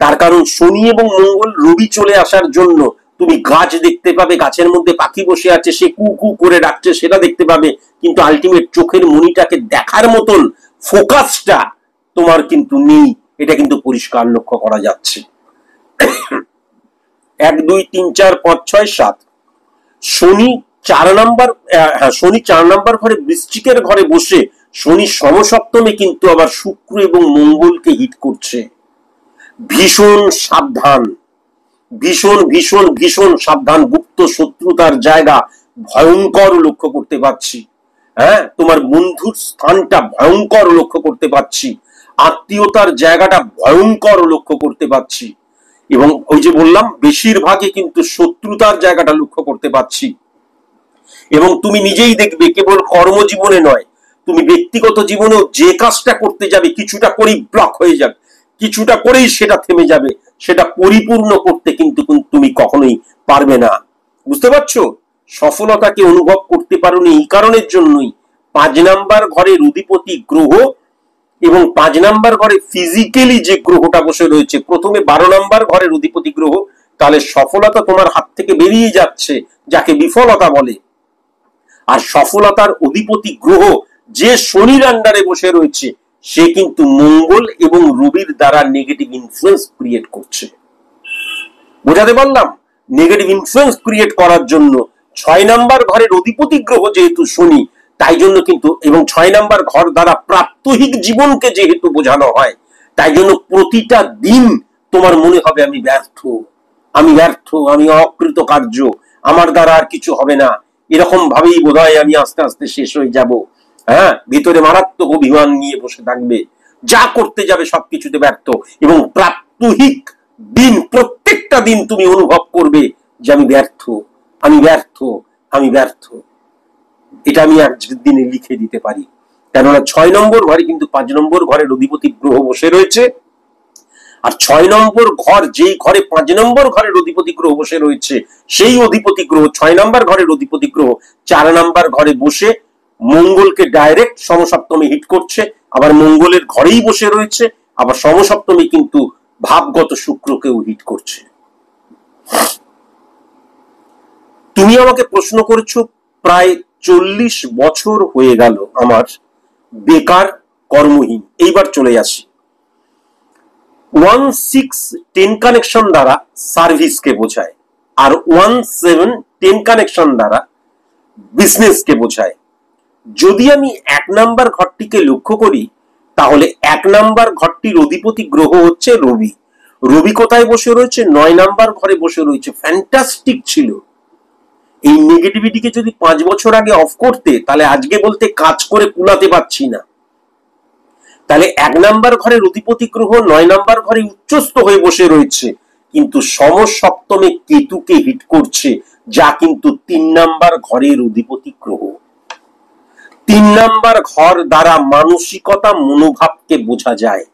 তার কারণ শনি এবং মঙ্গল রবি চলে আসার জন্য তুমি গাছ দেখতে পাবে, গাছের মধ্যে পাখি বসে আছে, সে কু কু করে ডাকছে, সেটা দেখতে পাবে, কিন্তু আলটিমেট চোখের মণিটাকে দেখার মতন ফোকাসটা তোমার কিন্তু নেই। এটা কিন্তু পরিষ্কার লক্ষ্য করা যাচ্ছে। 1 2 3 4 5 6 7 শনি 4 নাম্বার, শনি 4 নাম্বার ঘরে বৃশ্চিকের ঘরে বসে শনি সমসপ্তমে কিন্তু আবার শুক্র এবং মঙ্গলকে হিট করছে। ভীষণ সাবধান, ভীষণ ভীষণ ভীষণ সাবধান। গুপ্ত শত্রুতার জায়গা ভয়ঙ্কর লক্ষ্য করতে পারছি। তোমার বন্ধুর স্থানটা ভয়ঙ্কর লক্ষ্য করতে পারছি, আত্মীয়তার জায়গাটা ভয়ঙ্কর লক্ষ্য করতে পারছি, এবং ওই যে বললাম বেশিরভাগই কিন্তু শত্রুতার জায়গাটা লক্ষ্য করতে পারছি। এবং তুমি নিজেই দেখবে, কেবল কর্মজীবনে নয়, তুমি ব্যক্তিগত জীবনেও যে কাজটা করতে যাবে, কিছুটা করেই ব্লক হয়ে যাবে, কিছুটা করেই সেটা থেমে যাবে, সেটা পরিপূর্ণ করতে কিন্তু তুমি কখনোই পারবে না। বুঝতে পারছো? সফলতাকে অনুভব করতে পারোনি এই কারণের জন্যই 5 নাম্বার ঘরের অধিপতি গ্রহ এবং 5 নাম্বার ঘরে ফিজিক্যালি যে গ্রহটা বসে রয়েছে, প্রথমে 12 নাম্বার ঘরের অধিপতি গ্রহ, তাহলে সফলতা তোমার হাত থেকে বেরিয়ে যাচ্ছে, যাকে বিফলতা বলে। আর সফলতার অধিপতি গ্রহ যে শনির আন্ডারে বসে রয়েছে, সে কিন্তু মঙ্গল এবং রবির দ্বারা নেগেটিভ ইনফ্লুয়েন্স ক্রিয়েট করছে। বোঝাতে পারলাম? নেগেটিভ ইনফ্লুয়েন্স ক্রিয়েট করার জন্য 6 নাম্বার ঘরের অধিপতি গ্রহ যেহেতু শনি, তাই জন্য কিন্তু, এবং 6 নাম্বার ঘর দ্বারা প্রাত্যহিক জীবনকে যেহেতু বোঝানো হয়, তাই জন্য প্রতিটা দিন তোমার মনে হবে আমি ব্যর্থ, আমি ব্যর্থ, আমি অকৃতকার্য, আমার দ্বারা আর কিছু হবে না, এরকম ভাবেই বোধহয় আমি আস্তে আস্তে শেষ হয়ে যাব। ভিতরে মারাত্মক অভিমান নিয়ে বসে থাকবে, যা করতে যাবে সবকিছুতে ব্যর্থ, এবং প্রাত্যহিক দিন, প্রত্যেকটা দিন তুমি অনুভব করবে যে আমি ব্যর্থ, আমি ব্যর্থ, আমি ব্যর্থ। এটা আমি আজকের দিনে লিখে দিতে পারি, কেননা 6 নম্বর ঘরে কিন্তু 5 নম্বর ঘরের অধিপতি গ্রহ বসে রয়েছে। আর 6 নম্বর ঘর, যেই ঘরে 5 নম্বর ঘরের অধিপতি গ্রহ বসে রয়েছে, সেই অধিপতি গ্রহ 6 নম্বর ঘরের অধিপতি গ্রহ 4 নম্বর ঘরে বসে মঙ্গলকে ডাইরেক্ট সমসপ্তমে হিট করছে, আবার মঙ্গলের ঘরেই বসে রয়েছে, আবার সমসপ্তমে কিন্তু ভাবগত শুক্রকেও হিট করছে। তুমি আমাকে প্রশ্ন করেছো প্রায় 40 বছর হয়ে গেল আমার বেকার কর্মহীন। এইবার চলে আসি 1-6-10 কানেকশন দ্বারা সার্ভিসকে বোঝায়, আর 1-7-10 কানেকশন দ্বারা বিজনেসকে বোঝায়। যদি আমি 1 নাম্বার ঘরটিকে লক্ষ্য করি, তাহলে 1 নাম্বার ঘরটির অধিপতি গ্রহ হচ্ছে রবি। রবি কোথায় বসে রয়েছে? 9 নাম্বার ঘরে বসে রয়েছে। ফ্যান্টাস্টিক ছিল। এই নেগেটিভিটিকে যদি 5 বছর আগে অফ করতে, তাহলে আজকে বলতে কাজ করে কুলাতে পারছি না। তাহলে 1 নাম্বার ঘরের অধিপতি গ্রহ 9 নাম্বার ঘরে উচ্চস্থ হয়ে বসে রয়েছে, কিন্তু সমসপ্তমে কেতুকে হিট করছে, যা কিন্তু 3 নাম্বার ঘরের অধিপতি গ্রহ। 3 নাম্বার ঘর দ্বারা মানসিকতা, মনোভাবকে বোঝা যায়।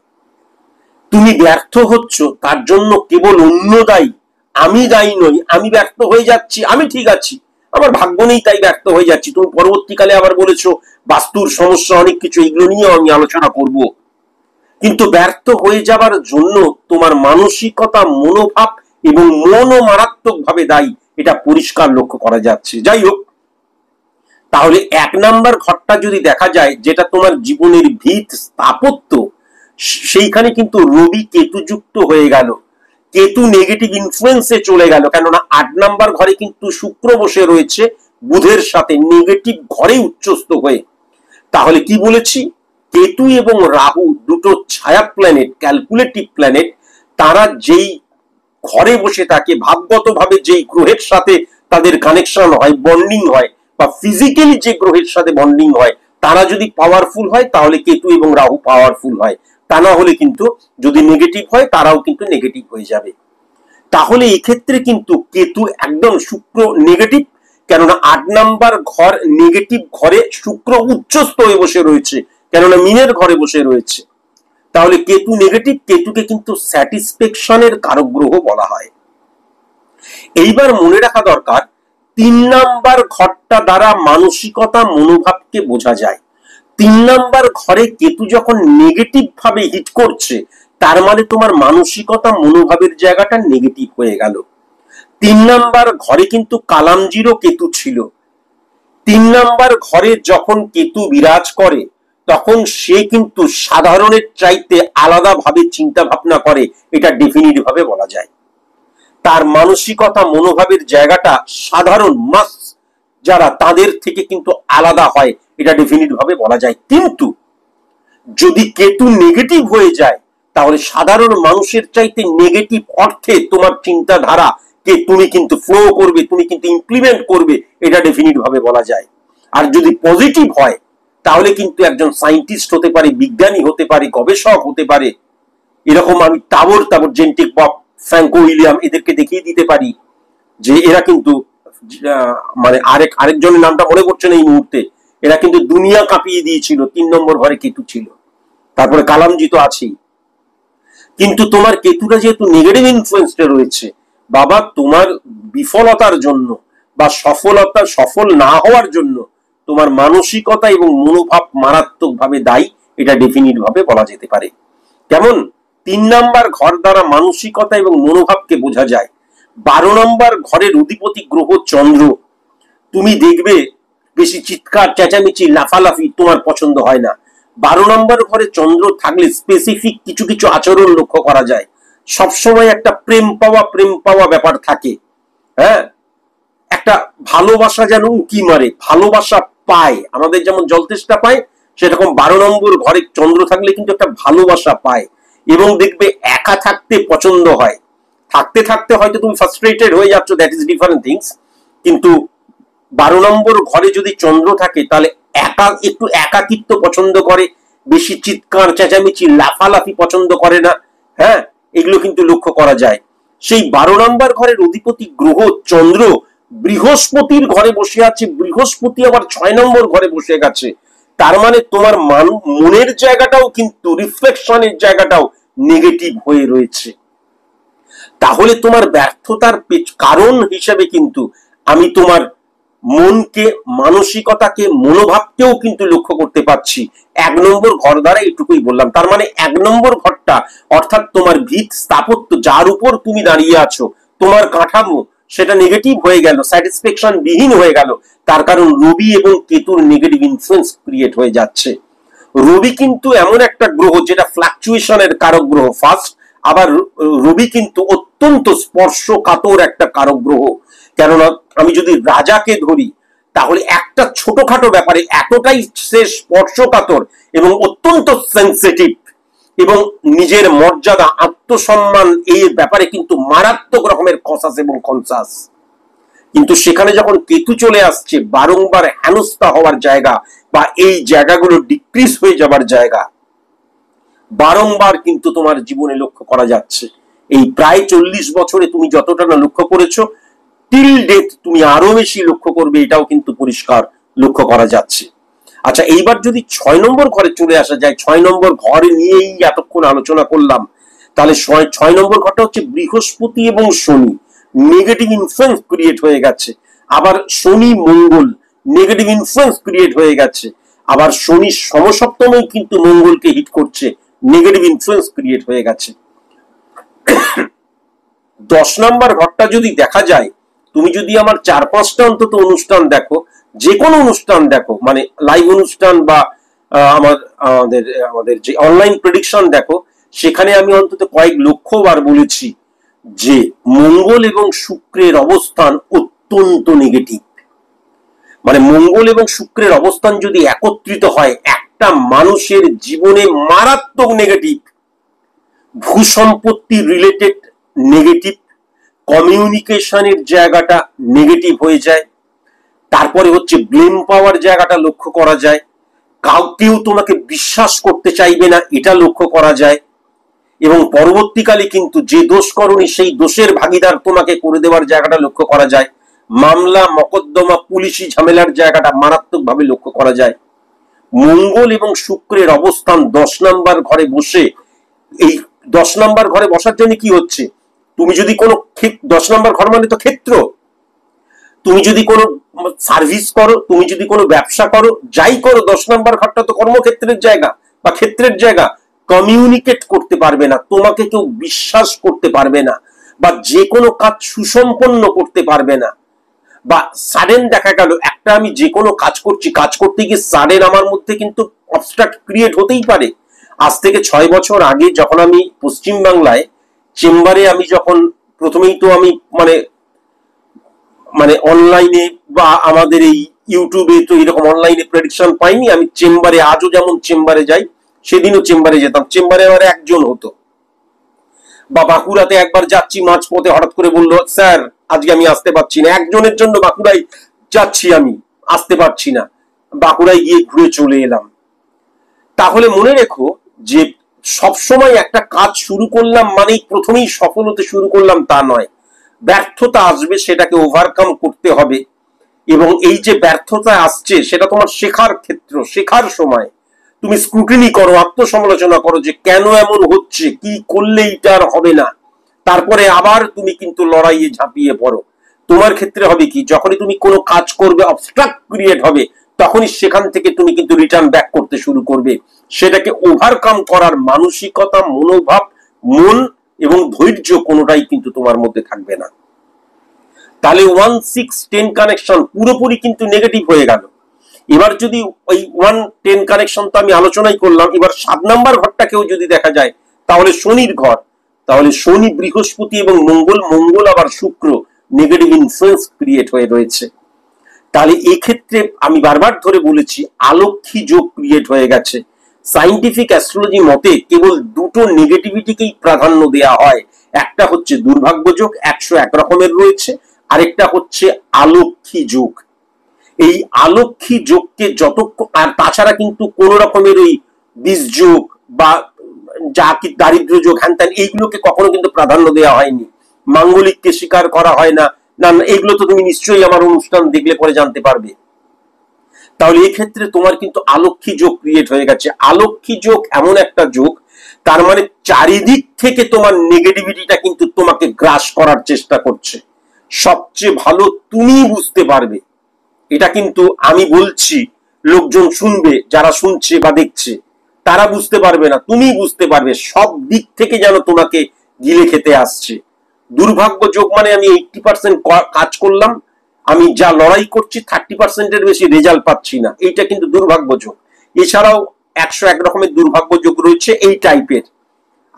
তুমি ব্যর্থ হচ্ছ, তার জন্য কেবল অন্য দায়ী, আমি দায়ী নই। আমি ব্যর্থ হয়ে যাচ্ছি, আমি ঠিক আছি, আমার ভাগ্য নেই তাই ব্যর্থ হয়ে যাচ্ছি। তুমি পরবর্তীকালে আবার বলেছো বাস্তুর সমস্যা, অনেক কিছু, এগুলো নিয়ে আমি আলোচনা করব। কিন্তু ব্যর্থ হয়ে যাবার জন্য তোমার মানসিকতা, মনোভাব এবং মনও মারাত্মক ভাবে দায়ী, এটা পরিষ্কার লক্ষ্য করা যাচ্ছে। যাই হোক, তাহলে 1 নাম্বার ঘরটা যদি দেখা যায়, যেটা তোমার জীবনের ভিত, স্থাপত্য, সেইখানে কিন্তু রবি কেতু যুক্ত হয়ে গেল। কেতু নেগেটিভ ইনফ্লুয়েন্সে চলে গেল, কেননা 8 নাম্বার ঘরে কিন্তু শুক্র বসে রয়েছে বুধের সাথে, নেগেটিভ ঘরে উচ্চস্থ হয়ে। তাহলে কি বলেছি? কেতু এবং রাহু দুটো ছায়া প্ল্যানেট, ক্যালকুলেটিভ প্ল্যানেট, তারা যেই ঘরে বসে থাকে, ভাবগত ভাবে যেই গ্রহের সাথে তাদের কানেকশন হয়, বন্ডিং হয়, বা ফিজিক্যালি যে গ্রহের সাথে বন্ডিং হয়, তারা যদি পাওয়ারফুল হয়, তাহলে কেতু এবং রাহু পাওয়ারফুল হয়। তা না হলে কিন্তু যদি নেগেটিভ হয়, তারাও কিন্তু নেগেটিভ হয়ে যাবে। তাহলে এক্ষেত্রে কিন্তু কেতু একদম, শুক্র নেগেটিভ, কেননা 8 নাম্বার ঘর নেগেটিভ ঘরে শুক্র উচ্চস্থ হয়ে বসে রয়েছে, কেননা মিনের ঘরে বসে রয়েছে। তাহলে কেতু নেগেটিভ, কেতুকে কিন্তু স্যাটিসফ্যাকশনের কারক গ্রহ বলা হয়। এইবার মনে রাখা দরকার, 3 নাম্বার ঘরটা দ্বারা মানসিকতা, মনোভাবকে বোঝা যায়। 3 নাম্বার ঘরে কেতু যখন নেগেটিভ ভাবে হিট করছে, তার মানে তোমার মানসিকতা, মনোভাবের জায়গাটা নেগেটিভ হয়ে গেল। 3 নাম্বার ঘরে কিন্তু কালামজিরও কেতু ছিল। 3 নাম্বার ঘরে যখন কেতু বিরাজ করে, তখন সে কিন্তু সাধারণের চাইতে আলাদা ভাবে চিন্তা ভাবনা করে, এটা ডেফিনিট ভাবে বলা যায়। তার মানসিকতা, মনোভাবের জায়গাটা সাধারণ মাস যারা, তাদের থেকে কিন্তু আলাদা হয়, এটা ডেফিনিট ভাবে বলা যায়। কিন্তু যদি কেতু নেগেটিভ হয়ে যায়, তাহলে সাধারণ মানুষের চাইতে নেগেটিভ অর্থে তোমার চিন্তাধারা কে তুমি কিন্তু ফ্লো করবে, তুমি কিন্তু ইমপ্লিমেন্ট করবে, এটা ডেফিনিট ভাবে বলা যায়। আর যদি পজিটিভ হয়, তাহলে কিন্তু একজন সায়েন্টিস্ট হতে পারে, বিজ্ঞানী হতে পারে, গবেষক হতে পারে। এরকম আমি তাবর জেন্টিক বব, ফ্র্যাঙ্কো উইলিয়াম, এদেরকে দেখিয়ে দিতে পারি যে এরা কিন্তু, মানে আরেকজনের নামটা মনে পড়ছে না এই মুহূর্তে, এরা কিন্তু দুনিয়া কাঁপিয়ে দিয়েছিল। 3 নম্বর ঘরে কেতু ছিল, তারপরে কালামজি তো আছেই। কিন্তু তোমার কেতুটা যেহেতু নেগেটিভ ইনফ্লুয়েন্সটা রয়েছে, বাবা, তোমার বিফলতার জন্য বা সফল না হওয়ার জন্য তোমার মানসিকতা এবং মনোভাব মারাত্মক ভাবে দায়ী, এটা ডেফিনিট ভাবে বলা যেতে পারে। কেমন? 3 নাম্বার ঘর দ্বারা মানসিকতা এবং মনোভাবকে বোঝা যায়। 12 নম্বর ঘরের অধিপতি গ্রহ চন্দ্র। তুমি দেখবে বেশি চিৎকার, চেঁচামেচি, লাফালাফি তোমার পছন্দ হয় না। 12 নম্বর ঘরে চন্দ্র থাকলে স্পেসিফিক কিছু কিছু আচরণ লক্ষ্য করা যায়। সবসময় একটা প্রেম পাওয়া ব্যাপার থাকে। হ্যাঁ, একটা ভালোবাসা যেন উঁকি মারে, ভালোবাসা পায়। আমাদের যেমন জলতেষ্টা পায়, সেরকম 12 নম্বর ঘরে চন্দ্র থাকলে কিন্তু একটা ভালোবাসা পায়। এবং দেখবে একা থাকতে পছন্দ হয়। থাকতে থাকতে হয়তো তুমি ফ্রাস্ট্রেটেড হয়ে যাচ্ছ, দ্যাট ইজ ডিফারেন্ট থিংস। কিন্তু 12 নম্বর ঘরে যদি চন্দ্র থাকে, তাহলে একটু একাকিত্ব পছন্দ করে, বেশি চিৎকার, চেঁচামেচি, লাফালাফি পছন্দ করে না। হ্যাঁ, এগুলো কিন্তু লক্ষ্য করা যায়। সেই 12 নম্বর ঘরের অধিপতি গ্রহ চন্দ্র বৃহস্পতির ঘরে বসে আছে। বৃহস্পতি আবার 6 নম্বর ঘরে বসে গেছে। তার মানে তোমার মনের জায়গাটাও কিন্তু, রিফ্লেকশনের জায়গাটাও নেগেটিভ হয়ে রয়েছে। তাহলে তোমার ব্যর্থতার কারণ হিসেবে কিন্তু আমি তোমার মনকে, মানসিকতাকে, মনোভাবকেও কিন্তু লক্ষ্য করতে পারছি। 1 নম্বর ঘর দ্বারা এটুকুই বললাম। তার মানে 1 নম্বর ঘরটা অর্থাৎ তোমার ভিত, স্থাপত্য, যার উপর তুমি দাঁড়িয়ে আছো, তোমার কাঠামো, সেটা নেগেটিভ হয়ে গেল, স্যাটিসফ্যাকশন বিহীন হয়ে গেল। তার কারণ রবি এবং কেতুর নেগেটিভ ইনফ্লুয়েন্স ক্রিয়েট হয়ে যাচ্ছে। রবি কিন্তু এমন একটা গ্রহ যেটা ফ্লাকচুয়েশনের কারক গ্রহ ফার্স্ট, আবার রবি কিন্তু অত্যন্ত স্পর্শকাতর একটা কারক গ্রহ। কেননা আমি যদি রাজাকে ধরি, তাহলে একটা ছোটখাটো ব্যাপারে এতটাই সে স্পর্শকাতর এবং অত্যন্ত সেন্সিটিভ, এবং নিজের মর্যাদা, আত্মসম্মান এই ব্যাপারে কিন্তু মারাত্মক রকমের কসাস এবং কনসাস। কিন্তু সেখানে যখন কেতু চলে আসছে, বারংবার হেনস্থা হওয়ার জায়গা বা এই জায়গাগুলো ডিক্রিজ হয়ে যাবার জায়গা বারংবার কিন্তু তোমার জীবনে লক্ষ্য করা যাচ্ছে। এই প্রায় 40 বছরে তুমি যতটা না লক্ষ্য করেছো, টিল ডেথ তুমি আরো বেশি লক্ষ্য করবে, এটাও কিন্তু পরিষ্কার লক্ষ্য করা যাচ্ছে। আচ্ছা, এইবার যদি 6 নম্বর ঘরে চলে আসা যায়, 6 নম্বর ঘরে নিয়েই এতক্ষণ আলোচনা করলাম, তাহলে 6 নম্বর ঘরটা হচ্ছে বৃহস্পতি এবং শনি, নেগেটিভ ইনফ্লুয়েন্স ক্রিয়েট হয়ে গেছে। আবার শনি মঙ্গল, নেগেটিভ ইনফ্লুয়েন্স ক্রিয়েট হয়ে গেছে। আবার শনি সমসপ্তমেই কিন্তু মঙ্গলকে হিট করছে, নেগেটিভ ইনফ্লুয়েন্স ক্রিয়েট হয়ে গেছে। 10 নম্বর ঘরটা যদি দেখা যায়, তুমি যদি আমার 4-5টা অন্তত অনুষ্ঠান দেখো, যে কোনো অনুষ্ঠান দেখো, মানে লাইভ অনুষ্ঠান বা আমাদের যে অনলাইন প্রেডিকশন দেখো, সেখানে আমি অন্তত কয়েক লক্ষবার বলেছি যে মঙ্গল এবং শুক্রের অবস্থান অত্যন্ত নেগেটিভ। মানে মঙ্গল এবং শুক্রের অবস্থান যদি একত্রিত হয়, একটা মানুষের জীবনে মারাত্মক নেগেটিভ। ভূসম্পত্তি রিলেটেড নেগেটিভ, কমিউনিকেশনের জায়গাটা নেগেটিভ হয়ে যায়। তারপরে হচ্ছে ব্লেম পাওয়ার জায়গাটা লক্ষ্য করা যায়। কেউ তোমাকে বিশ্বাস করতে চাইবে না, এটা লক্ষ্য করা যায়। এবং পরবর্তীকালে কিন্তু যে দোষ করনি সেই দোষের ভাগিদার তোমাকে করে দেওয়ার জায়গাটা লক্ষ্য করা যায়। মামলা, মকদ্দমা, পুলিশি ঝামেলার জায়গাটা মারাত্মকভাবে লক্ষ্য করা যায়। মঙ্গল এবং শুক্রের অবস্থান 10 নম্বর ঘরে বসে, এই 10 নম্বর ঘরে বসার জন্য কি হচ্ছে, তুমি যদি কোনো 10 নম্বর ঘর মানে তো ক্ষেত্র, তুমি যদি কোনো সার্ভিস করো, তুমি যদি কোনো ব্যবসা করো, যাই করো, 10 নম্বর ঘরটা তো কর্মক্ষেত্রের জায়গা বা ক্ষেত্রের জায়গা। কমিউনিকেট করতে পারবে না, তোমাকে কেউ বিশ্বাস করতে পারবে না, বা যে কোনো কাজ সুসম্পন্ন করতে পারবে না। বা সাডেন দেখা গেল একটা আমি যে কোনো কাজ করছি, কাজ করতে গিয়ে সাডেন আমার মধ্যে কিন্তু অবস্ট্রাক্ট ক্রিয়েট হতেই পারে। আজ থেকে 6 বছর আগে যখন আমি পশ্চিম বাংলায় চেম্বারে, আমি যখন প্রথমেই তো আমি মানে অনলাইনে বা আমাদের এই ইউটিউবে তো এরকম অনলাইনে প্রেডিকশন পাইনি। আমি চেম্বারে, আজও যেমন চেম্বারে যাই, সেদিনও চেম্বারে যেতাম। চেম্বারে আমার একজন হতো। বা বাঁকুড়াতে একবার যাচ্ছি, মাঝপথে হঠাৎ করে বললো, স্যার আজকে আমি আসতে পারছি না। একজনের জন্য বাঁকুড়ায় যাচ্ছি, আমি আসতে পারছি না, বাঁকুড়ায় গিয়ে ঘুরে চলে এলাম। তাহলে মনে রেখো যে সবসময় একটা কাজ শুরু করলাম মানেই প্রথমেই সফল হতে শুরু করলাম তা নয়। ব্যর্থতা আসবে, সেটাকে ওভারকাম করতে হবে। এবং এই যে ব্যর্থতা আসছে, সেটা তোমার শেখার ক্ষেত্র, শেখার সময়। তুমি স্ক্রুটিনি করো, আত্মসমালোচনা করো যে কেন এমন হচ্ছে, কি করলে এটা আর হবে না। তারপরে আবার তুমি কিন্তু লড়াইয়ে ঝাঁপিয়ে পড়ো। তোমার ক্ষেত্রে হবে কি, যখনই তুমি কোনো কাজ করবে, অবস্ট্রাক্ট ক্রিয়েট হবে, তখনই সেখান থেকে তুমি কিন্তু রিটার্ন ব্যাক করতে শুরু করবে। সেটাকে ওভারকাম করার মানসিকতা, মনোভাব, মন এবং ধৈর্য কোনোটাই কিন্তু তোমার মধ্যে থাকবে না। তাহলে 1-6-10 কানেকশন পুরোপুরি কিন্তু নেগেটিভ হয়ে গেল। এবার যদি ওই 1-10 কানেকশন তো আমি আলোচনাই করলাম, এবার 7 নম্বর ঘরটাকেও যদি দেখা যায়, তাহলে শনির ঘর। তাহলে শনি, বৃহস্পতি এবং মঙ্গল, মঙ্গল আবার শুক্র, নেগেটিভ ইনফ্লুয়েন্স ক্রিয়েট হয়ে রয়েছে। তাহলে এক্ষেত্রে আমি বারবার ধরে বলেছি, আলক্ষী যোগ ক্রিয়েট হয়ে গেছে। সাইন্টিফিক অ্যাস্ট্রোলজি মতে কেবল দুটো নেগেটিভিটিকেই প্রাধান্য দেওয়া হয়। একটা হচ্ছে দুর্ভাগ্য যোগ, 101 রকমের রয়েছে, আরেকটা হচ্ছে আলক্ষী যোগ। এই আলক্ষী যোগকে যতক্ষণ, আর তাছাড়া কিন্তু কোন রকমের ওই বীজ যোগ বা যা কি দারিদ্র যোগ, হ্যান ত্যান, এইগুলোকে কখনো কিন্তু প্রাধান্য দেওয়া হয়নি। মাঙ্গলিককে স্বীকার করা হয় না। না, এইগুলো তো তুমি নিশ্চয়ই আমার অনুষ্ঠান দেখলে পরে জানতে পারবে। তাহলে এই ক্ষেত্রে তোমার কিন্তু আলক্ষী যোগ ক্রিয়েট হয়ে গেছে। আলক্ষী যোগ এমন একটা যোগ তার মানে চারিদিক থেকে তোমার নেগেটিভিটিটা কিন্তু তোমাকে গ্রাস করার চেষ্টা করছে। সবচেয়ে ভালো তুমি বুঝতে পারবে, এটা কিন্তু আমি বলছি, লোকজন শুনবে, যারা শুনছে বা দেখছে তারা বুঝতে পারবে না, তুমি বুঝতে পারবে। সব দিক থেকে যেন তোমাকে গিলে খেতে আসছে। দুর্ভাগ্য যোগ মানে আমি 80% কাজ করলাম, আমি যা লড়াই করছি 30%-এর বেশি রেজাল্ট পাচ্ছি না, এইটা কিন্তু দুর্ভাগ্য যোগ। এছাড়াও 101 রকমের দুর্ভাগ্য যোগ রয়েছে এই টাইপের।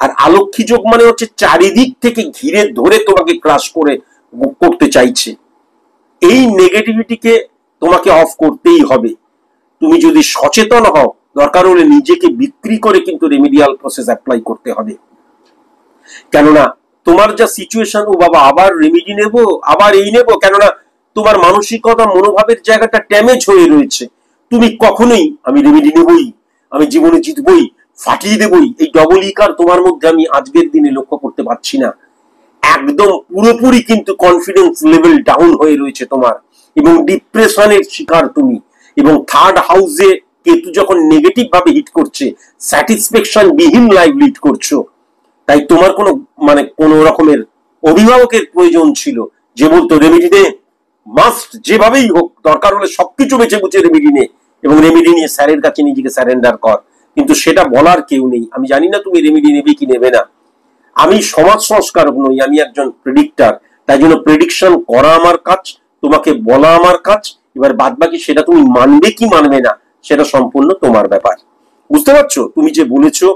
আর আলক্ষী যোগ মানে হচ্ছে চারিদিক থেকে ঘিরে ধরে তোমাকে ক্রাশ করতে চাইছে। এই নেগেটিভিটিকে তোমাকে অফ করতেই হবে। তুমি যদি সচেতন হও, দরকার হলে নিজেকে বিক্রি করে কিন্তু রেমিডিয়াল প্রসেস অ্যাপ্লাই করতে হবে। কেননা তোমার যা সিচুয়েশন, ও বাবা আবার রেমিডি নেব, আবার এই নেব, কেননা তোমার মানসিকতা মনোভাবের জায়গাটা ড্যামেজ হয়ে রয়েছে। তুমি কখনোই আমি রেমিডি নেবই, আমি জীবনে জিতবই, ফাটিয়ে দেবই, এই ডবল ইকার তোমার মধ্যে আমি আজকের দিনে লক্ষ্য করতে পারছি না। একদম পুরোপুরি কিন্তু কনফিডেন্স লেভেল ডাউন হয়ে রয়েছে তোমার, এবং ডিপ্রেশনের শিকার তুমি। এবং থার্ড হাউসে কেতু যখন নেগেটিভ ভাবে হিট করছে, স্যাটিসফ্যাকশন বিহীন লাইফ লিড করছো। তাই তোমার কোনো রকমের অভিভাবকের প্রয়োজন ছিল যে বলতো রেমিডি নে, মাস্ট যেভাবেই হোক, দরকার হলে সবকিছু বেছে বুঝে রেমিডি নে, এবং রেমিডি নিয়ে স্যারের কাছে নিজেকে স্যারেন্ডার কর। কিন্তু সেটা বলার কেউ নেই। আমি জানি না তুমি রেমিডি নেবে কি নেবে না। আমি সমাজ সংস্কারক নই, আমি একজন প্রেডিক্টর। তাই জন্য প্রেডিকশন করা আমার কাজ, তোমাকে বলা আমার কাজ। এবার বাদ বাকি সেটা তুমি মানবে কি মানবে না, সেটা সম্পূর্ণ তোমার ব্যাপার। বুঝতে পারছো? তুমি যে বলেছো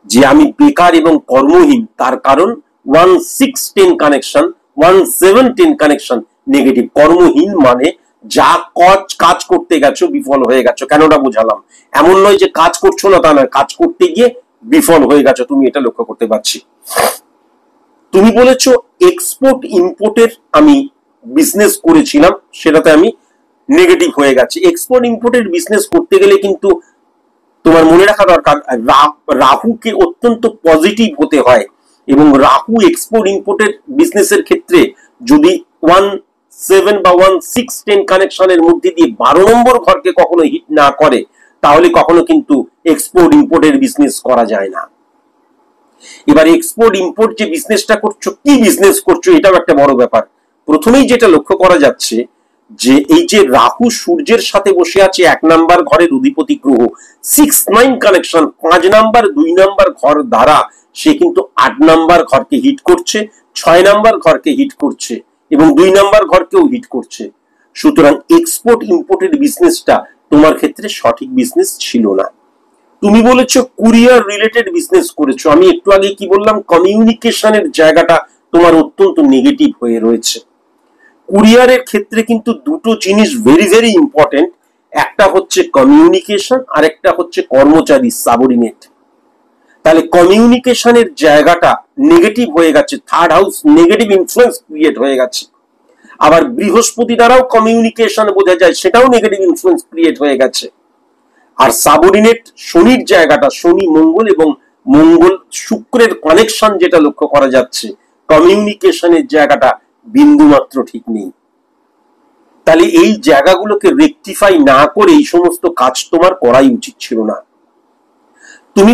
যে আমি বেকার এবং কর্মহীন, তার কারণ 1-6-10 কানেকশন, 1-7-10 কানেকশন নেগেটিভ। কর্মহীন মানে যা কাজ করতে গেছো বিফল হয়ে গেছো। কেনটা বোঝালাম? এমন নয় যে কাজ করছো না, তা নয়, কাজ করতে গিয়ে বিফল হয়ে গেছো, তুমি এটা লক্ষ্য করতে পারছি। তুমি বলেছো এক্সপোর্ট ইম্পোর্টের আমি বিজনেস করেছিলাম, সেটাতে আমি নেগেটিভ হয়ে গেছে। এক্সপোর্ট ইম্পোর্টের বিজনেস করতে গেলে কিন্তু তোমার মনে রাখা দরকার, রাহুকে অত্যন্ত পজিটিভ হতে হয়। এবং রাহু এক্সপোর্ট ইম্পোর্টের বিজনেসের ক্ষেত্রে যদি 1-7 বা 1-6-10 কানেকশনের মধ্যে দিয়ে 12 নম্বর ঘরকে কখনো হিট না করে, তাহলে কখনো কিন্তু এক্সপোর্ট ইম্পোর্টের বিজনেস করা যায় না। এবার এক্সপোর্ট ইম্পোর্ট যে বিজনেসটা করছো, কি বিজনেস করছো, এটাও একটা বড় ব্যাপার। প্রথমেই যেটা লক্ষ্য করা যাচ্ছে যে এই যে রাহু সূর্যের সাথে বসে আছে 1 নাম্বার ঘরের অধিপতি গ্রহ, 6-9 কানেকশন, 5 নাম্বার 2 নাম্বার ঘর দ্বারা সে কিন্তু 8 নাম্বার ঘরকে হিট করছে, 6 নাম্বার ঘরকে হিট করছে, এবং 2 নাম্বার ঘরকেও হিট করছে। সুতরাং এক্সপোর্ট ইম্পোর্টের বিজনেসটা তোমার ক্ষেত্রে সঠিক বিজনেস ছিল না। তুমি বলেছো কুরিয়ার রিলেটেড বিজনেস করেছো। আমি একটু আগে কি বললাম? কমিউনিকেশনের জায়গাটা তোমার অত্যন্ত নেগেটিভ হয়ে রয়েছে। কুরিয়ারের ক্ষেত্রে কিন্তু দুটো জিনিস ভেরি ভেরি ইম্পর্টেন্ট। একটা হচ্ছে কমিউনিকেশন, আর একটা হচ্ছে কর্মচারী, সাবঅর্ডিনেট। তাহলে কমিউনিকেশনের জায়গাটা নেগেটিভ হয়ে গেছে, third house negative influence create হয়ে গেছে। আবার বৃহস্পতি দ্বারাও কমিউনিকেশন বোঝা যায়, সেটাও নেগেটিভ ইনফ্লুয়েন্স ক্রিয়েট হয়ে গেছে। আর সাবঅর্ডিনেট শনির জায়গাটা, শনি মঙ্গল এবং মঙ্গল শুক্রের কানেকশন যেটা লক্ষ্য করা যাচ্ছে, কমিউনিকেশনের জায়গাটা বিন্দুমাত্র ঠিক নেই। তাহলে এই জায়গাগুলোকে রেকটিফাই না করে এই সমস্ত কাজ তোমার করাই উচিত ছিল না। তুমি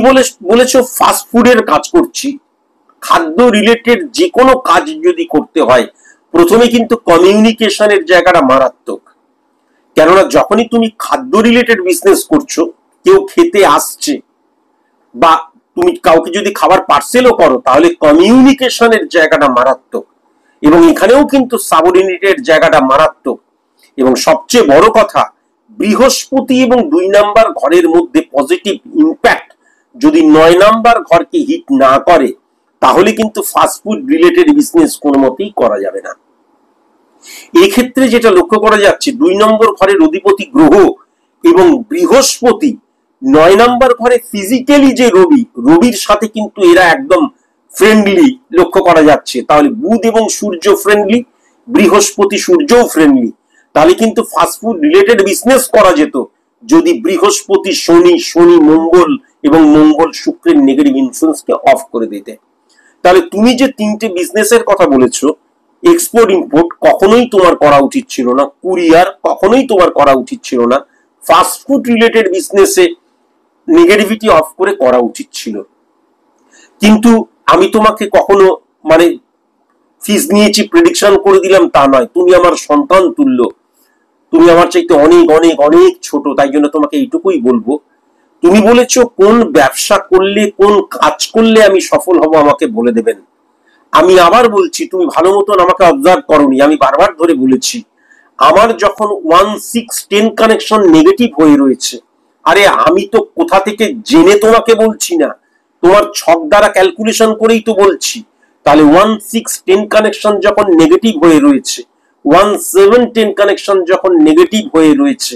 বলেছো ফাস্ট ফুডের কাজ করছি। খাদ্য রিলেটেড যে কোনো কাজ যদি করতে হয়, প্রথমে কিন্তু কমিউনিকেশনের জায়গাটা মারাত্মক। কেননা যখনই তুমি খাদ্য রিলেটেড বিজনেস করছো, কেউ খেতে আসছে, বা তুমি কাউকে যদি খাবার পার্সেলও করো, তাহলে কমিউনিকেশনের জায়গাটা মারাত্মক। এবং এখানেও কিন্তু সাবঅর্ডিনেটের জায়গাটা মারাত্মক। এবং সবচেয়ে বড় কথা, বৃহস্পতি এবং 2 নাম্বার ঘরের মধ্যে পজিটিভ ইম্প্যাক্ট যদি 9 নাম্বার ঘরকে হিট না করে, তাহলে কিন্তু ফাস্টফুড রিলেটেড বিজনেস কোনো মতেই করা যাবে না। এক্ষেত্রে যেটা লক্ষ্য করা যাচ্ছে, 2 নম্বর ঘরের অধিপতি গ্রহ এবং বৃহস্পতি 9 নাম্বার ঘরে ফিজিক্যালি যে রবির সাথে কিন্তু এরা একদম ফ্রেন্ডলি লক্ষ্য করা যাচ্ছে। তাহলে বুধ এবং সূর্য ফ্রেন্ডলি, বৃহস্পতি সূর্যও ফ্রেন্ডলি। তাহলে কিন্তু ফাস্টফুড রিলেটেড বিজনেস করা যেত যদি বৃহস্পতি শনি মঙ্গল এবং মঙ্গল শুক্রের নেগেটিভ ইনফ্লুয়েন্সকে অফ করে দিতে। তাহলে তুমি যে 3টে বিজনেসের কথা বলেছো, এক্সপোর্ট ইম্পোর্ট কখনোই তোমার করা উচিত ছিল না, কুরিয়ার কখনোই তোমার করা উচিত ছিল না, ফাস্টফুড রিলেটেড বিজনেসে নেগেটিভিটি অফ করে করা উচিত ছিল। কিন্তু আমি তোমাকে কখনো মানে ফিস নিয়েছি প্রেডিকশন করে দিলাম তা নয়। তুমি আমার সন্তান তুল্য, তুমি আমার চাইতে অনেক অনেক অনেক ছোট, তাই জন্য তোমাকে এইটুকুই বলবো, তুমি বলেছো কোন ব্যবসা করলে কোন কাজ করলে আমি সফল হব আমাকে বলে দেবেন। আমি আবার বলছি, তুমি ভালো মতন আমাকে অবজার্ভ করোনি, আমি বারবার ধরে বলেছি আমার যখন 1-6-10 কানেকশন নেগেটিভ হয়ে রয়েছে, আরে আমি তো কোথা থেকে জেনে তোমাকে বলছি না, তোমার ছক দ্বারা ক্যালকুলেশন করেই তো বলছি। তাহলে 1-6-10 কানেকশন যখন নেগেটিভ হয়ে রয়েছে, 1-7-10 কানেকশন যখন নেগেটিভ হয়ে রয়েছে,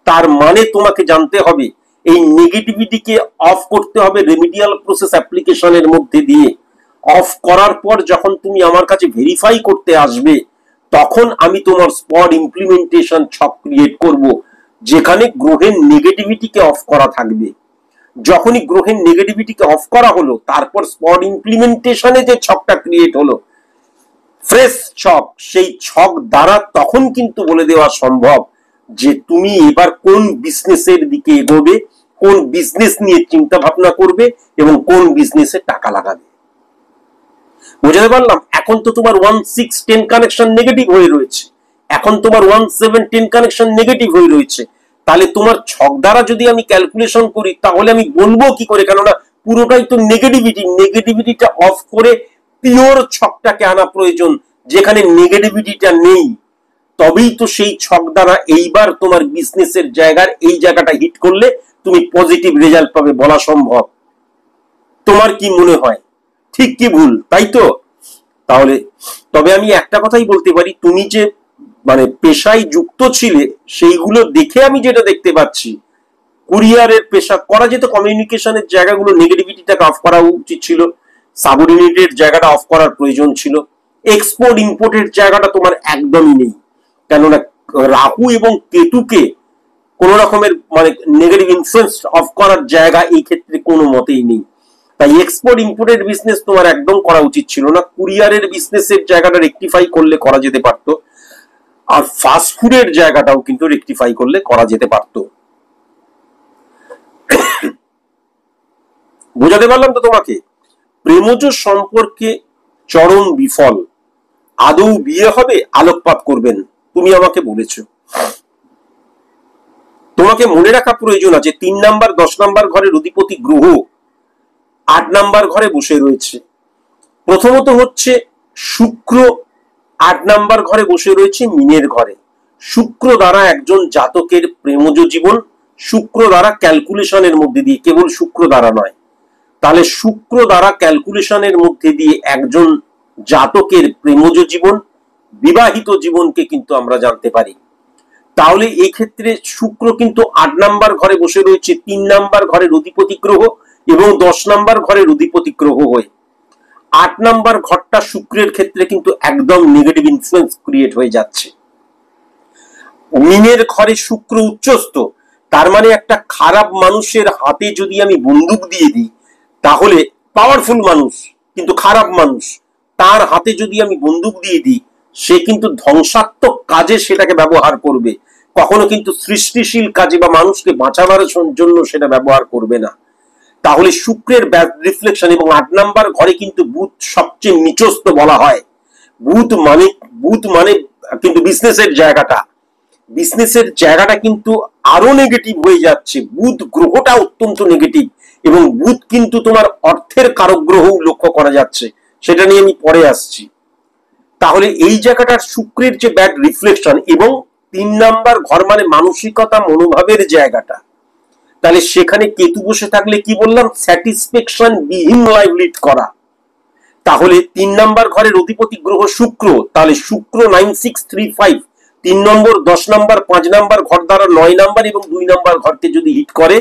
তার মানে তোমাকে জানতে হবে এই নেগেটিভিটিকে অফ করতে হবে রেমিডিয়াল প্রসেস অ্যাপ্লিকেশনের মধ্যে দিয়ে। অফ করার পর যখন তুমি আমার কাছে ভেরিফাই করতে আসবে, তখন আমি তোমার স্পট ইমপ্লিমেন্টেশন ছক ক্রিয়েট করব, যেখানে গ্রহের নেগেটিভিটিকে অফ করা থাকবে। যখনই গ্রহের নেগেটিভিটিকে অফ করা হলো, তারপর স্পট ইমপ্লিমেন্টেশনে যে ছকটা ক্রিয়েট হলো ফ্রেশ ছক, সেই ছক দ্বারা তখন কিন্তু বলে দেওয়া সম্ভব যে তুমি এবার কোন বিজনেসের দিকে এগোবে, কোন বিজনেস নিয়ে চিন্তা ভাবনা করবে এবং কোন বিজনেসে টাকা লাগাবে। বুঝতে পারলাম? এখন তো তোমার 1-6-10 কানেকশন নেগেটিভ হয়ে রয়েছে, এখন তোমার 1-7-10 কানেকশন নেগেটিভ হয়ে রয়েছে। তাহলে তোমার ছক দ্বারা যদি আমি ক্যালকুলেশন করি, তাহলে আমি বলবো কি করে, কেননা পুরোটাই তো নেগেটিভিটি। নেগেটিভিটিটা অফ করে পিওর ছকটাকে আনা প্রয়োজন, যেখানে নেগেটিভিটিটা নেই। তবেই তো সেই ছক দ্বারা এইবার তোমার বিজনেসের জায়গার এই জায়গাটা হিট করলে তুমি পজিটিভ রেজাল্ট পাবে বলা সম্ভব। তোমার কি মনে হয়, ঠিক কি ভুল? তাই তো? তাহলে তবে আমি একটা কথাই বলতে পারি, তুমি যে মানে পেশায় যুক্ত ছিলে, সেইগুলো দেখে আমি যেটা দেখতে পাচ্ছি, কুরিয়ারের পেশা করা যেত, কমিউনিকেশনের জায়গাগুলো নেগেটিভিটিটাকে অফ করা উচিত ছিল, সাবঅর্ডিনেটের জায়গাটা অফ করার প্রয়োজন ছিল, এক্সপোর্ট ইম্পোর্টের জায়গাটা তোমার একদমই নেই। কেননা রাহু এবং কেতুকে কোন রকমের মানে নেগেটিভ ইনফ্লুয়েন্স অফ করার জায়গা এই ক্ষেত্রে কোনো মতেই নেই। তাই এক্সপোর্ট ইম্পোর্টের বিজনেস তোমার একদম করা উচিত ছিল না। কুরিয়ারের বিজনেসের জায়গাটা রেকটিফাই করলে করা যেতে পারতো, আর ফাস্ট ফুডের জায়গাটাও কিন্তু রেকটিফাই করলে করা যেতে পারতো। বোঝাতে পারলাম তো তোমাকে? প্রেমজ সম্পর্কে চরম বিফল, আদৌ বিয়ে হবে? আলোকপাত করবেন, তুমি আমাকে বলেছো। তোমাকে মনে রাখা প্রয়োজন আছে 3 নাম্বার 10 নাম্বার ঘরের অধিপতি গ্রহ 8 নাম্বার ঘরে বসে রয়েছে। প্রথমত হচ্ছে শুক্র 8 নাম্বার ঘরে বসে রয়েছে মিনের ঘরে। শুক্র দ্বারা একজন জাতকের প্রেমজ জীবন, শুক্র দ্বারা ক্যালকুলেশনের মধ্যে দিয়ে, কেবল শুক্র দ্বারা নয়, তাহলে শুক্র দ্বারা ক্যালকুলেশনের মধ্যে দিয়ে একজন জাতকের প্রেমজ জীবন, বিবাহিত জীবনকে কিন্তু আমরা জানতে পারি। তাহলে এই ক্ষেত্রে শুক্র কিন্তু 8 নাম্বার ঘরে বসে রয়েছে 3 নাম্বার ঘরের অধিপতি গ্রহ এবং 10 নাম্বার ঘরের অধিপতি গ্রহ হয়ে। 8 নাম্বার ঘরটা শুক্রের ক্ষেত্রে কিন্তু একদম নেগেটিভ ইনফ্লুয়েন্স ক্রিয়েট হয়ে যাচ্ছে। মিনের ঘরে শুক্র উচ্চস্থ, তার মানে একটা খারাপ মানুষের হাতে যদি আমি বন্দুক দিয়ে দিই, তাহলে পাওয়ারফুল মানুষ কিন্তু খারাপ মানুষ, তার হাতে যদি আমি বন্দুক দিয়ে দিই, সে কিন্তু ধ্বংসাত্মক কাজে সেটাকে ব্যবহার করবে, কখনো কিন্তু সৃষ্টিশীল কাজে বা মানুষকে বাঁচাবার জন্য সেটা ব্যবহার করবে না। তাহলে শুক্রের রিফ্লেকশন, এবং 8 নাম্বার ঘরে কিন্তু বুধ সবচেয়ে নিচস্থ বলা হয়। বুধ মানে কিন্তু বিজনেসের জায়গাটা কিন্তু আরো নেগেটিভ হয়ে যাচ্ছে। বুধ গ্রহটা অত্যন্ত নেগেটিভ, এবং বুধ কিন্তু তোমার অর্থের কারক গ্রহ লক্ষ্য করা যাচ্ছে, সেটা নিয়ে আমি পরে আসছি। তাহলে এই জায়গাটার শুক্রের যে ব্যাড রিফ্লেকশন, এবং 3 নাম্বার ঘর মানে মানসিকতা মনোভাবের জায়গাটা, তাহলে সেখানে কেতু বসে থাকলে কি বললাম, স্যাটিসফ্যাকশন বিহীন লাইফ লিড করা। তাহলে 3 নাম্বার ঘরের অধিপতি গ্রহ শুক্র, তাহলে শুক্র 9635 3 নম্বর 10 নাম্বার 5 নাম্বার ঘর দ্বারা 9 নাম্বার এবং 2 নাম্বার ঘরকে যদি হিট করে,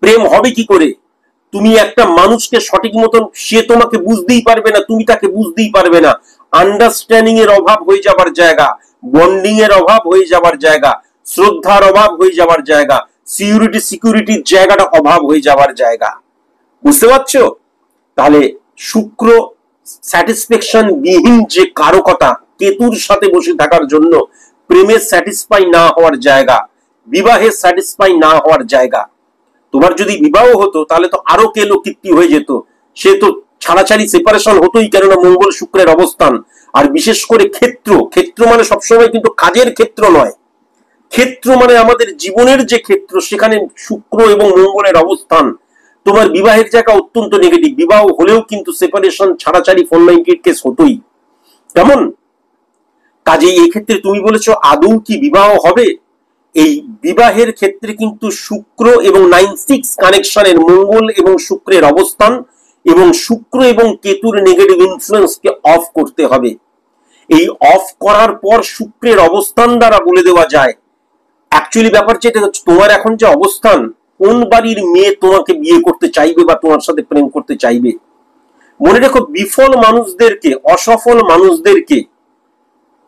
প্রেম হবে কি করে? তুমি একটা মানুষকে সঠিক মতন, সে তোমাকে বুঝতেই পারবে না, তুমি তাকে বুঝতেই পারবে না। আন্ডারস্ট্যান্ডিং এর অভাব হয়ে যাবার জায়গা, বন্ডিং এর অভাব হয়ে যাবার জায়গা, শ্রদ্ধার অভাব হয়ে যাবার জায়গা, সিকিউরিটির জায়গাটা অভাব হয়ে যাবার জায়গা। বুঝতে পারছো? তাহলে শুক্র স্যাটিসফ্যাকশন বিহীন যে কারকতা, কেতুর সাথে বসে থাকার জন্য প্রেমের স্যাটিসফাই না হওয়ার জায়গা, বিবাহে স্যাটিসফাই না হওয়ার জায়গা। তোমার যদি বিবাহ হতো তাহলে তো আরো কেলো কীর্তি হয়ে যেত, সে তো ছাড়াছাড়ি সেপারেশন হতোই, কেননা মঙ্গল শুক্রের অবস্থান। আর বিশেষ করে ক্ষেত্র, ক্ষেত্র মানে সবসময় কিন্তু কাজের ক্ষেত্র নয়, ক্ষেত্র মানে আমাদের জীবনের যে ক্ষেত্র, সেখানে শুক্র এবং মঙ্গলের অবস্থান। তোমার বিবাহের জায়গা অত্যন্ত নেগেটিভ, বিবাহ হলেও কিন্তু সেপারেশন, ছাড়াছাড়ি, ফোন লাইন কেস হতোই। কেমন? কাজেই এই ক্ষেত্রে তুমি বলেছো আদৌ কি বিবাহ হবে? এই বিবাহের ক্ষেত্রে কিন্তু শুক্র এবং 9-6 কানেকশনের মঙ্গল এবং শুক্রের অবস্থান এবং শুক্র এবং কেতুর নেগেটিভ ইনফ্লুয়েন্সকে অফ করতে হবে। এই অফ করার পর শুক্রের অবস্থান দ্বারা বলে দেওয়া যায় অ্যাকচুয়ালি ব্যাপার যেটা হচ্ছে, তোমার এখন যে অবস্থান, কোন বাড়ির মেয়ে তোমাকে বিয়ে করতে চাইবে বা তোমার সাথে প্রেম করতে চাইবে। মনে রেখো, বিফল মানুষদেরকে, অসফল মানুষদেরকে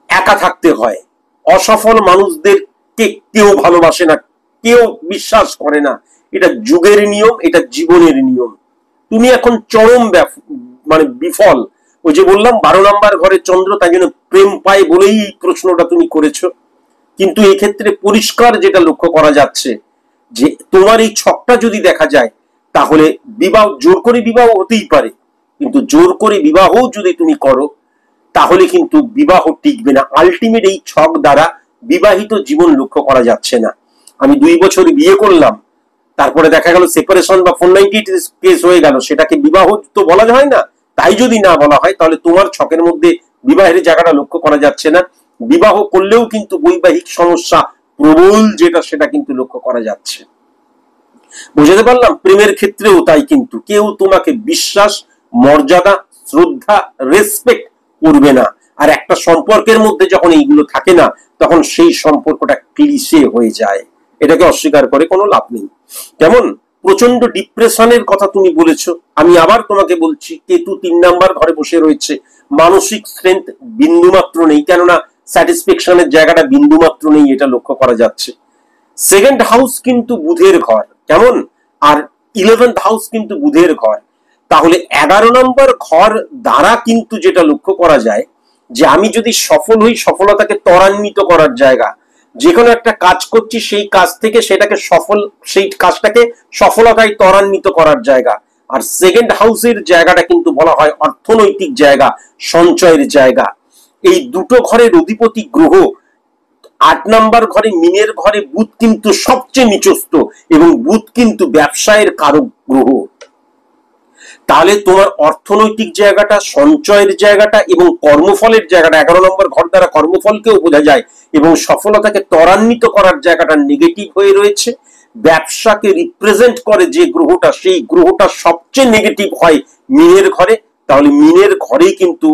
একা থাকতে হয়। অসফল মানুষদেরকে কেউ ভালোবাসে না, কেউ বিশ্বাস করে না। এটা যুগের নিয়ম, এটা জীবনের নিয়ম। তুমি এখন চরম মানে বিফল। ওই যে বললাম 12 নম্বর ঘরে চন্দ্র, তাই জন্য প্রেম পায় বলেই এই প্রশ্নটা তুমি করেছো। কিন্তু এই ক্ষেত্রে পরিষ্কার যেটা লক্ষ্য করা যাচ্ছে যে তোমার এই ছকটা যদি দেখা যায়, তাহলে বিবাহ, জোর করে বিবাহ হতেই পারে, কিন্তু জোর করে বিবাহ যদি তুমি করো তাহলে কিন্তু বিবাহ টিকবে না। আলটিমেট এই ছক দ্বারা বিবাহিত জীবন লক্ষ্য করা যাচ্ছে না। আমি 2 বছর বিয়ে করলাম, তারপরে দেখা গেল সেপারেশন বা 490 কেস হয়ে গেল, সেটাকে বিবাহ তো বলা যায় না। তাই যদি না বলা হয় তাহলে তোমার ছকের মধ্যে বিবাহের জায়গাটা লক্ষ্য করা যাচ্ছে না। বিবাহ করলেও কিন্তু বৈবাহিক সমস্যা প্রবল যেটা, সেটা কিন্তু লক্ষ্য করা যাচ্ছে। বুঝতে পারলাম? প্রেমের ক্ষেত্রেও তাই, কিন্তু কেউ তোমাকে বিশ্বাস, মর্যাদা, শ্রদ্ধা, রেসপেক্ট করবে না। আর একটা সম্পর্কের মধ্যে যখন এইগুলো থাকে না, তখন সেই সম্পর্কটা ক্লিশে হয়ে যায়। এটাকে অস্বীকার করে কোনো লাভ নেই। কেমন? প্রচন্ড ডিপ্রেশনের কথা তুমি বলেছো, আমি আবার তোমাকে বলছি কেতু 3 নাম্বার ঘরে বসে রয়েছে, মানসিক স্ট্রেংথ বিন্দুমাত্র নেই, কেননা স্যাটিসফ্যাকশনের জায়গাটা বিন্দুমাত্র নেই, এটা লক্ষ্য করা যাচ্ছে। সেকেন্ড হাউস কিন্তু বুধের ঘর, কেমন? আর 11th হাউস কিন্তু বুধের ঘর। তাহলে 11 নম্বর ঘর দ্বারা কিন্তু যেটা লক্ষ্য করা যায় যে আমি যদি সফল হই, সফলতাকে ত্বরান্বিত করার জায়গা। যে কোনো একটা কাজ করছি, সেই কাজ থেকে সেটাকে সেই কাজটাকে সফলতায় ত্বরান্বিত করার জায়গা। আর সেকেন্ড হাউসের জায়গাটা কিন্তু বলা হয় অর্থনৈতিক জায়গা, সঞ্চয়ের জায়গা। এই দুটো ঘরের অধিপতি গ্রহ। 8 নাম্বার ঘরে, মিনের ঘরে বুধ কিন্তু সবচেয়ে নিচস্থ, এবং বুধ কিন্তু ব্যবসায়ের কারক গ্রহ। তাহলে তোমার অর্থনৈতিক জায়গাটা, সঞ্চয়ের জায়গাটা এবং কর্মফলের জায়গাটা, 11 নম্বর ঘর দ্বারা কর্মফলকেও বোঝা যায়, এবং সফলতাকে ত্বরান্বিত করার জায়গাটা নেগেটিভ হয়ে রয়েছে। ব্যবসাকে রিপ্রেজেন্ট করে যে গ্রহটা, সেই গ্রহটা সবচেয়ে নেগেটিভ হয় মিনের ঘরে। তাহলে মিনের ঘরেই কিন্তু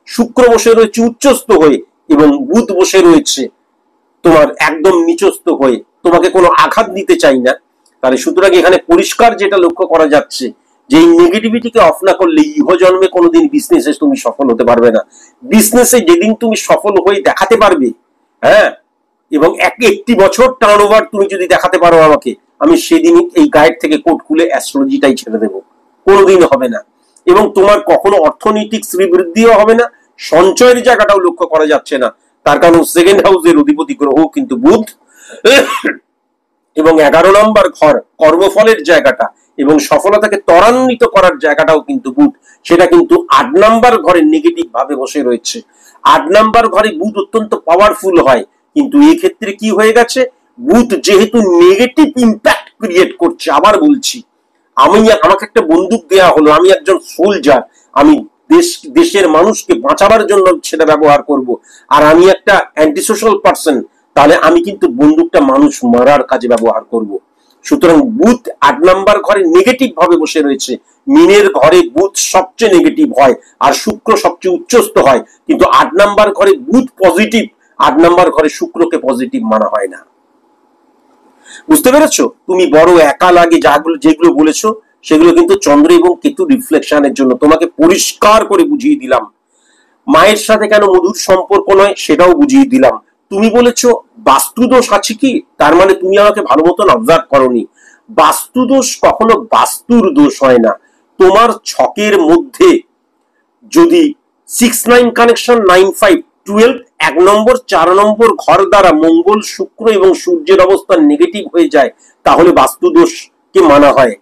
শুক্র বসে রয়েছে উচ্চস্থ হয়ে, এবং বুধ বসে রয়েছে তোমার একদম নিচস্থ হয়ে, তোমাকে কোনো আঘাত দিতে চাই না। তাহলে সুতরাং এখানে পরিষ্কার যেটা লক্ষ্য করা যাচ্ছে যে এই নেগেটিভিটিকে অফ না করলে ইহজন্মে কোনোদিন বিজনেসে তুমি সফল হতে পারবে না। বিজনেসে যেদিন তুমি সফল হয়ে দেখাতে পারবে, হ্যাঁ, এবং একটি বছর টার্নওভার তুমি যদি দেখাতে পারো আমাকে, আমি সেদিনই এই গাইড থেকে কোট খুলে অ্যাস্ট্রোলজিটাই ছেড়ে দেবো। কোনোদিন হবে না। এবং তোমার কখনো অর্থনৈতিক শ্রীবৃদ্ধিও হবে না, সঞ্চয়ের জায়গাটাও লক্ষ্য করা যাচ্ছে না। তার কারণ সেকেন্ড হাউসের অধিপতি গ্রহ কিন্তু বুধ, এবং 11 নম্বর ঘর কর্মফলের জায়গাটা এবং সফলতাকে ত্বরান্বিত করার জায়গাটাও কিন্তু বুধ, সেটা কিন্তু 8 নাম্বার ঘরে নেগেটিভ ভাবে বসে রয়েছে। 8 নাম্বার ঘরে বুধ অত্যন্ত পাওয়ারফুল হয়, কিন্তু এই ক্ষেত্রে কি হয়ে গেছে, বুধ যেহেতু নেগেটিভ ইম্প্যাক্ট ক্রিয়েট করছে। আবার বলছি, আমাকে একটা বন্দুক দেয়া হলো, আমি একজন সোলজার, আমি দেশের মানুষকে বাঁচাবার জন্য সেটা ব্যবহার করব, আর আমি একটা অ্যান্টি সোশ্যাল পার্সন, তাহলে আমি কিন্তু বন্দুকটা মানুষ মারার কাজে ব্যবহার করব। সুতরাং বুধ 8 নাম্বার ঘরে নেগেটিভ ভাবে বসে রয়েছে। মিনের ঘরে বুধ সবচেয়ে নেগেটিভ হয়, আর শুক্র সবচেয়ে উচ্চস্থ হয়, কিন্তু 8 নাম্বার ঘরে বুধ পজিটিভ, 8 নাম্বার ঘরে শুক্রকে পজিটিভ মানা হয় না। বুঝতে পেরেছো? তুমি বড় একা লাগে যেগুলো বলেছো, সেগুলো কিন্তু চন্দ্র এবং কেতু রিফ্লেকশনের জন্য। তোমাকে পরিষ্কার করে বুঝিয়ে দিলাম। মায়ের সাথে কেন মধুর সম্পর্ক নয়, সেটাও বুঝিয়ে দিলাম। তুমি বলেছো বাস্তুদোষ আছে কি, তার মানে তুমি আমাকে ভালো মতন অবজার্ভ করোনি। বাস্তুদোষ কখনো বাস্তুর দোষ হয় না। তোমার ছকের মধ্যে যদি 6-9 কানেকশন, 9-5, 12 1 নম্বর 4 নম্বর ঘর দ্বারা মঙ্গল, শুক্র এবং সূর্যের অবস্থান নেগেটিভ হয়ে যায়, তাহলে বাস্তুদোষকে মানা হয়।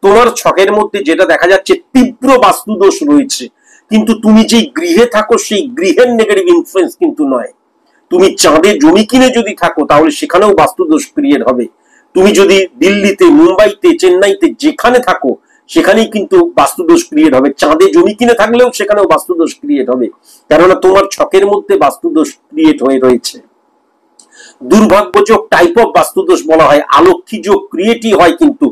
তোমার ছকের মধ্যে যেটা দেখা যাচ্ছে তীব্র বাস্তুদোষ রয়েছে, কিন্তু তুমি যে গৃহে থাকো সেই গৃহের নেগেটিভ ইনফ্লুয়েন্স কিন্তু নয়। তুমি চাঁদে জমি কিনে যদি থাকো তাহলে সেখানেও বাস্তুদোষ ক্রিয়েট হবে। তুমি যদি দিল্লিতে, মুম্বাইতে, চেন্নাইতে যেখানে থাকো সেখানেই কিন্তু বাস্তুদোষ ক্রিয়েট হবে। চাঁদে জমি কিনে থাকলেও সেখানেও বাস্তুদোষ ক্রিয়েট হবে, কেননা তোমার ছকের মধ্যে বাস্তুদোষ ক্রিয়েট হয়ে রয়েছে। দুর্ভাগ্যযোগ টাইপ অফ বাস্তুদোষ বলা হয়, আলক্ষী যোগ ক্রিয়েটই হয় কিন্তু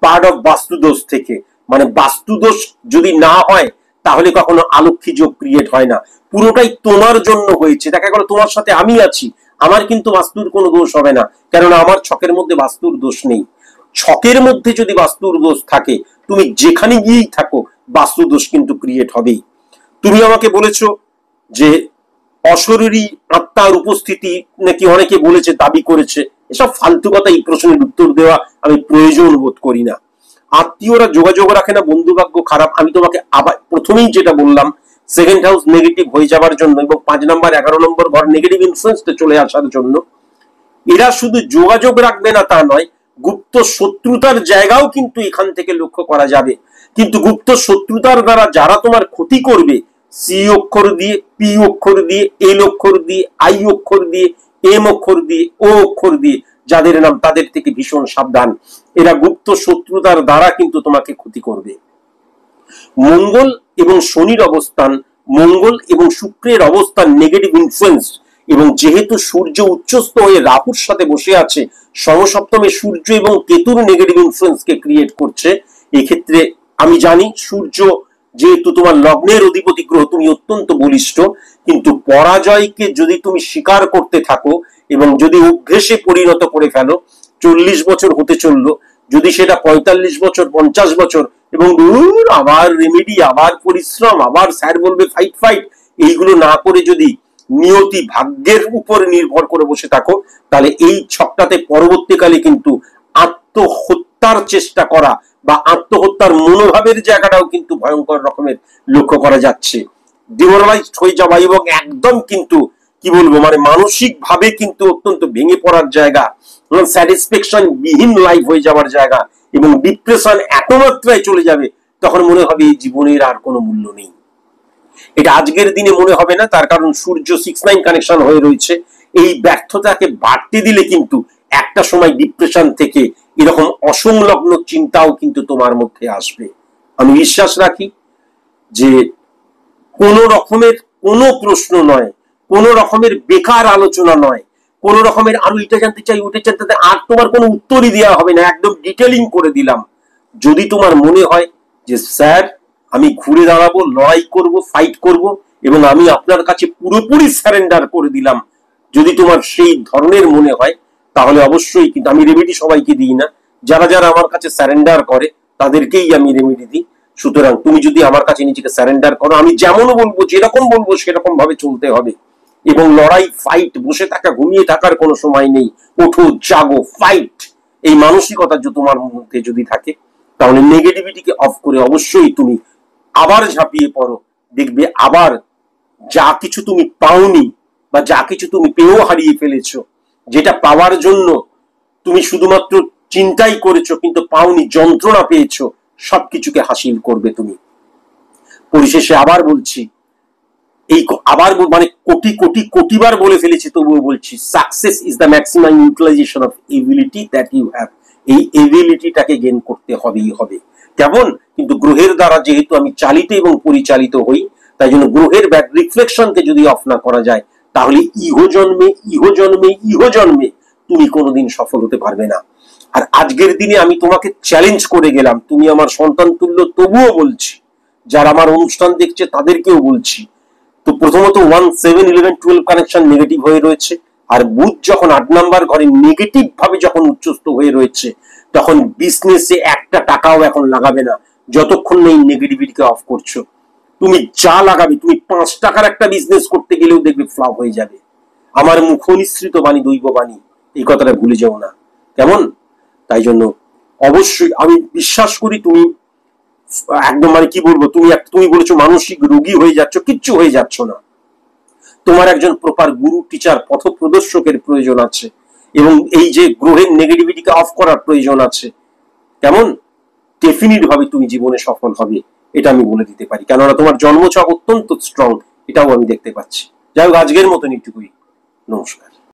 পার্ট অফ বাস্তুদোষ থেকে। মানে বাস্তুদোষ যদি না হয় তাহলে কখনো আলক্ষী যোগ ক্রিয়েট হয় না, পুরোটাই তোমার জন্য হয়েছে। দেখা গেল তোমার সাথে আমি আছি, আমার কিন্তু বাস্তুর কোনো দোষ হবে না, কেননা আমার ছকের মধ্যে বাস্তুর দোষ নেই। ছকের মধ্যে যদি বাস্তুর দোষ থাকে, তুমি যেখানে গিয়েই থাকো বাস্তুদোষ কিন্তু ক্রিয়েট হবেই। তুমি আমাকে বলেছো যে অশরীরী আত্মার উপস্থিতি নাকি অনেকে বলেছে, দাবি করেছে, এসব ফালতু কথা। এই প্রশ্নের উত্তর দেওয়া আমি প্রয়োজন বোধ করি না। আত্মীয়রা যোগাযোগ রাখে না, বন্ধু ভাগ্য খারাপ। আমি তোমাকে আবার প্রথমেই যেটা বললাম, সেকেন্ড হাউস নেগেটিভ হয়ে যাবার জন্য এবং 5 নম্বর 11 নম্বর ঘর নেগেটিভ ইনফ্লুয়েন্সে চলে আসার জন্য এরা শুধু যোগাযোগ রাখবে না তা নয়, গুপ্ত শত্রুতার জায়গাও কিন্তু এখান থেকে লক্ষ্য করা যাবে। কিন্তু গুপ্ত শত্রুতার দ্বারা যারা তোমার ক্ষতি করবে, সি অক্ষর দিয়ে, পি অক্ষর দিয়ে, এল অক্ষর দিয়ে, আই অক্ষর দিয়ে, এম অক্ষর দিয়ে, ও অক্ষর দিয়ে যাদের নাম, তাদের থেকে ভীষণ সাবধান। এরা গুপ্ত শত্রুতার দ্বারা কিন্তু তোমাকে ক্ষতি করবে। মঙ্গল এবং শনির অবস্থান, মঙ্গল এবং শুক্রের অবস্থান নেগেটিভ ইনফ্লুয়েন্স, এবং যেহেতু সূর্য উচ্চস্থ হয়ে রাহুর সাথে বসে আছে, সমসপ্তমে সূর্য এবং কেতুর নেগেটিভ ইনফ্লুয়েন্স কে ক্রিয়েট করছে। এক্ষেত্রে আমি জানি সূর্য যেহেতু তোমার লগ্নের অধিপতি গ্রহ, তুমি অত্যন্ত বলিষ্ঠ, কিন্তু পরাজয়কে যদি তুমি স্বীকার করতে থাকো এবং যদি অভ্যেসে পরিণত করে ফেলো, 40 বছর হতে চললো, যদি সেটা 45 বছর, 50 বছর, এবং আবার রেমেডি, আবার পরিশ্রম, আবার স্যার বলবে ফাইট ফাইট, এইগুলো না করে যদি নিয়তি ভাগ্যের উপর নির্ভর করে বসে থাকো, তাহলে এই ছকটাতে পরবর্তীকালে কিন্তু আত্মহত্যার চেষ্টা করা বা আত্মহত্যার মনোভাবের জায়গাটাও কিন্তু ভয়ঙ্কর রকমের লক্ষ্য করা যাচ্ছে। ডিমোরালাইজড হয়ে যাওয়া এবং একদম কিন্তু কি বলবো, মানে মানসিক ভাবে কিন্তু অত্যন্ত ভেঙে পড়ার জায়গা, স্যাটিসফ্যাকশন বিহীন লাইফ হয়ে যাওয়ার জায়গা, এবং ডিপ্রেশন এত মাত্রায় চলে যাবে তখন মনে হবে এই জীবনের আর কোনো মূল্য নেই। এটা আজকের দিনে মনে হবে না, তার কারণ সূর্য 6-9 কানেকশন হয়ে রয়েছে। এই ব্যর্থতাকে বাড়তে দিলে কিন্তু একটা সময় ডিপ্রেশন থেকে এরকম অসংলগ্ন চিন্তাও কিন্তু তোমার মধ্যে আসবে। আমি বিশ্বাস রাখি যে কোন রকমের কোনো প্রশ্ন নয়, কোন রকমের বেকার আলোচনা নয়, কোন রকমের আমি এটা জানতে চাই, ওটা জানতে চাই, আর তোমার কোনো উত্তরই দেওয়া হবে না, একদম ডিটেলিং করে দিলাম। যদি তোমার মনে হয় যে স্যার আমি ঘুরে দাঁড়াবো, লড়াই করব, ফাইট করব, এবং আমি আপনার কাছে পুরোপুরি সারেন্ডার করে দিলাম, যদি তোমার সেই ধরনের মনে হয়, তাহলে অবশ্যই, কিন্তু আমি রেমেডি সবাইকে দিই না, যারা যারা আমার কাছে সারেন্ডার করে তাদেরকেই আমি রেমেডি দিই। সুতরাং তুমি যদি আমার কাছে নিজেকে সারেন্ডার করো, আমি যেমন বলবো, যেরকম বলবো সেরকম ভাবে চলতে হবে, এবং লড়াই, ফাইট, বসে থাকা, ঘুমিয়ে থাকার কোনো সময় নেই। ওঠো, জাগো, ফাইট, এই মানসিকতা যদি তোমার মধ্যে যদি থাকে, তাহলে নেগেটিভিটিকে অফ করে অবশ্যই তুমি আবার ঝাঁপিয়ে পড়ো। দেখবে আবার যা কিছু তুমি পাওনি বা যা কিছু তুমি পেয়েও হারিয়ে ফেলেছো, যেটা পাওয়ার জন্য তুমি শুধুমাত্র চিন্তাই করেছো কিন্তু পাওনি, যন্ত্রণা পেয়েছো, সবকিছুকে হাসিল করবে তুমি। পরিশেষে আবার বলছি, এই আবার মানে কোটি কোটি কোটিবার বলে ফেলেছি, তবুও বলছি, success is the maximum utilization of ability that you have. এই এবিলিটিটাকে গেইন করতে হবেই হবে। কেমন? কিন্তু গ্রহের দ্বারা যেহেতু আমি চালিত এবং পরিচালিত হই, তাই জন্য গ্রহের ব্যাড রিফ্লেকশনকে যদি অফ না করা যায়, তাহলে ইহজন্মে ইহজন্মে ইহজন্মে তুমি কোনোদিন সফল হতে পারবে না। আর আজকের দিনে আমি তোমাকে চ্যালেঞ্জ করে গেলাম, তুমি আমার সন্তান তুল্য, তবুও বলছি, যারা আমার অনুষ্ঠান দেখছে তাদেরকেও বলছি, তো প্রথমত 1, 7, 11, 12 কানেকশন নেগেটিভ হয়ে রয়েছে, আর বুধ যখন 8 নাম্বার ঘরে নেগেটিভ ভাবে যখন উচ্চস্থ হয়ে রয়েছে, তখন বিজনেসে একটা টাকাও এখন লাগাবে না যতক্ষণ না এই নেগেটিভিটিকে অফ করছো। তুমি যা লাগাবে, তুমি 5 টাকার একটা বিজনেস করতে গেলেও দেখবে ফ্লপ হয়ে যাবে। আমার মুখ নিঃসৃত বাণী দৈব বাণী, এই কথাটা ভুলে যাও না, কেমন? তাই জন্য অবশ্যই আমি বিশ্বাস করি তুমি একদম, মানে কি বলবো, তুমি বলেছো মানসিক রোগী হয়ে যাচ্ছ, কিচ্ছু হয়ে যাচ্ছ না। তোমার একজন প্রপার গুরু, টিচার, পথপ্রদর্শকের প্রয়োজন আছে, এবং এই যে গ্রহের নেগেটিভিটিকে অফ করার প্রয়োজন আছে। কেমন? ডেফিনিট ভাবে তুমি জীবনে সফল হবে, এটা আমি বলে দিতে পারি, কেননা তোমার জন্মছক অত্যন্ত স্ট্রং, এটাও আমি দেখতে পাচ্ছি। যাই হোক, আজকের মতন এইটুকুই। নমস্কার।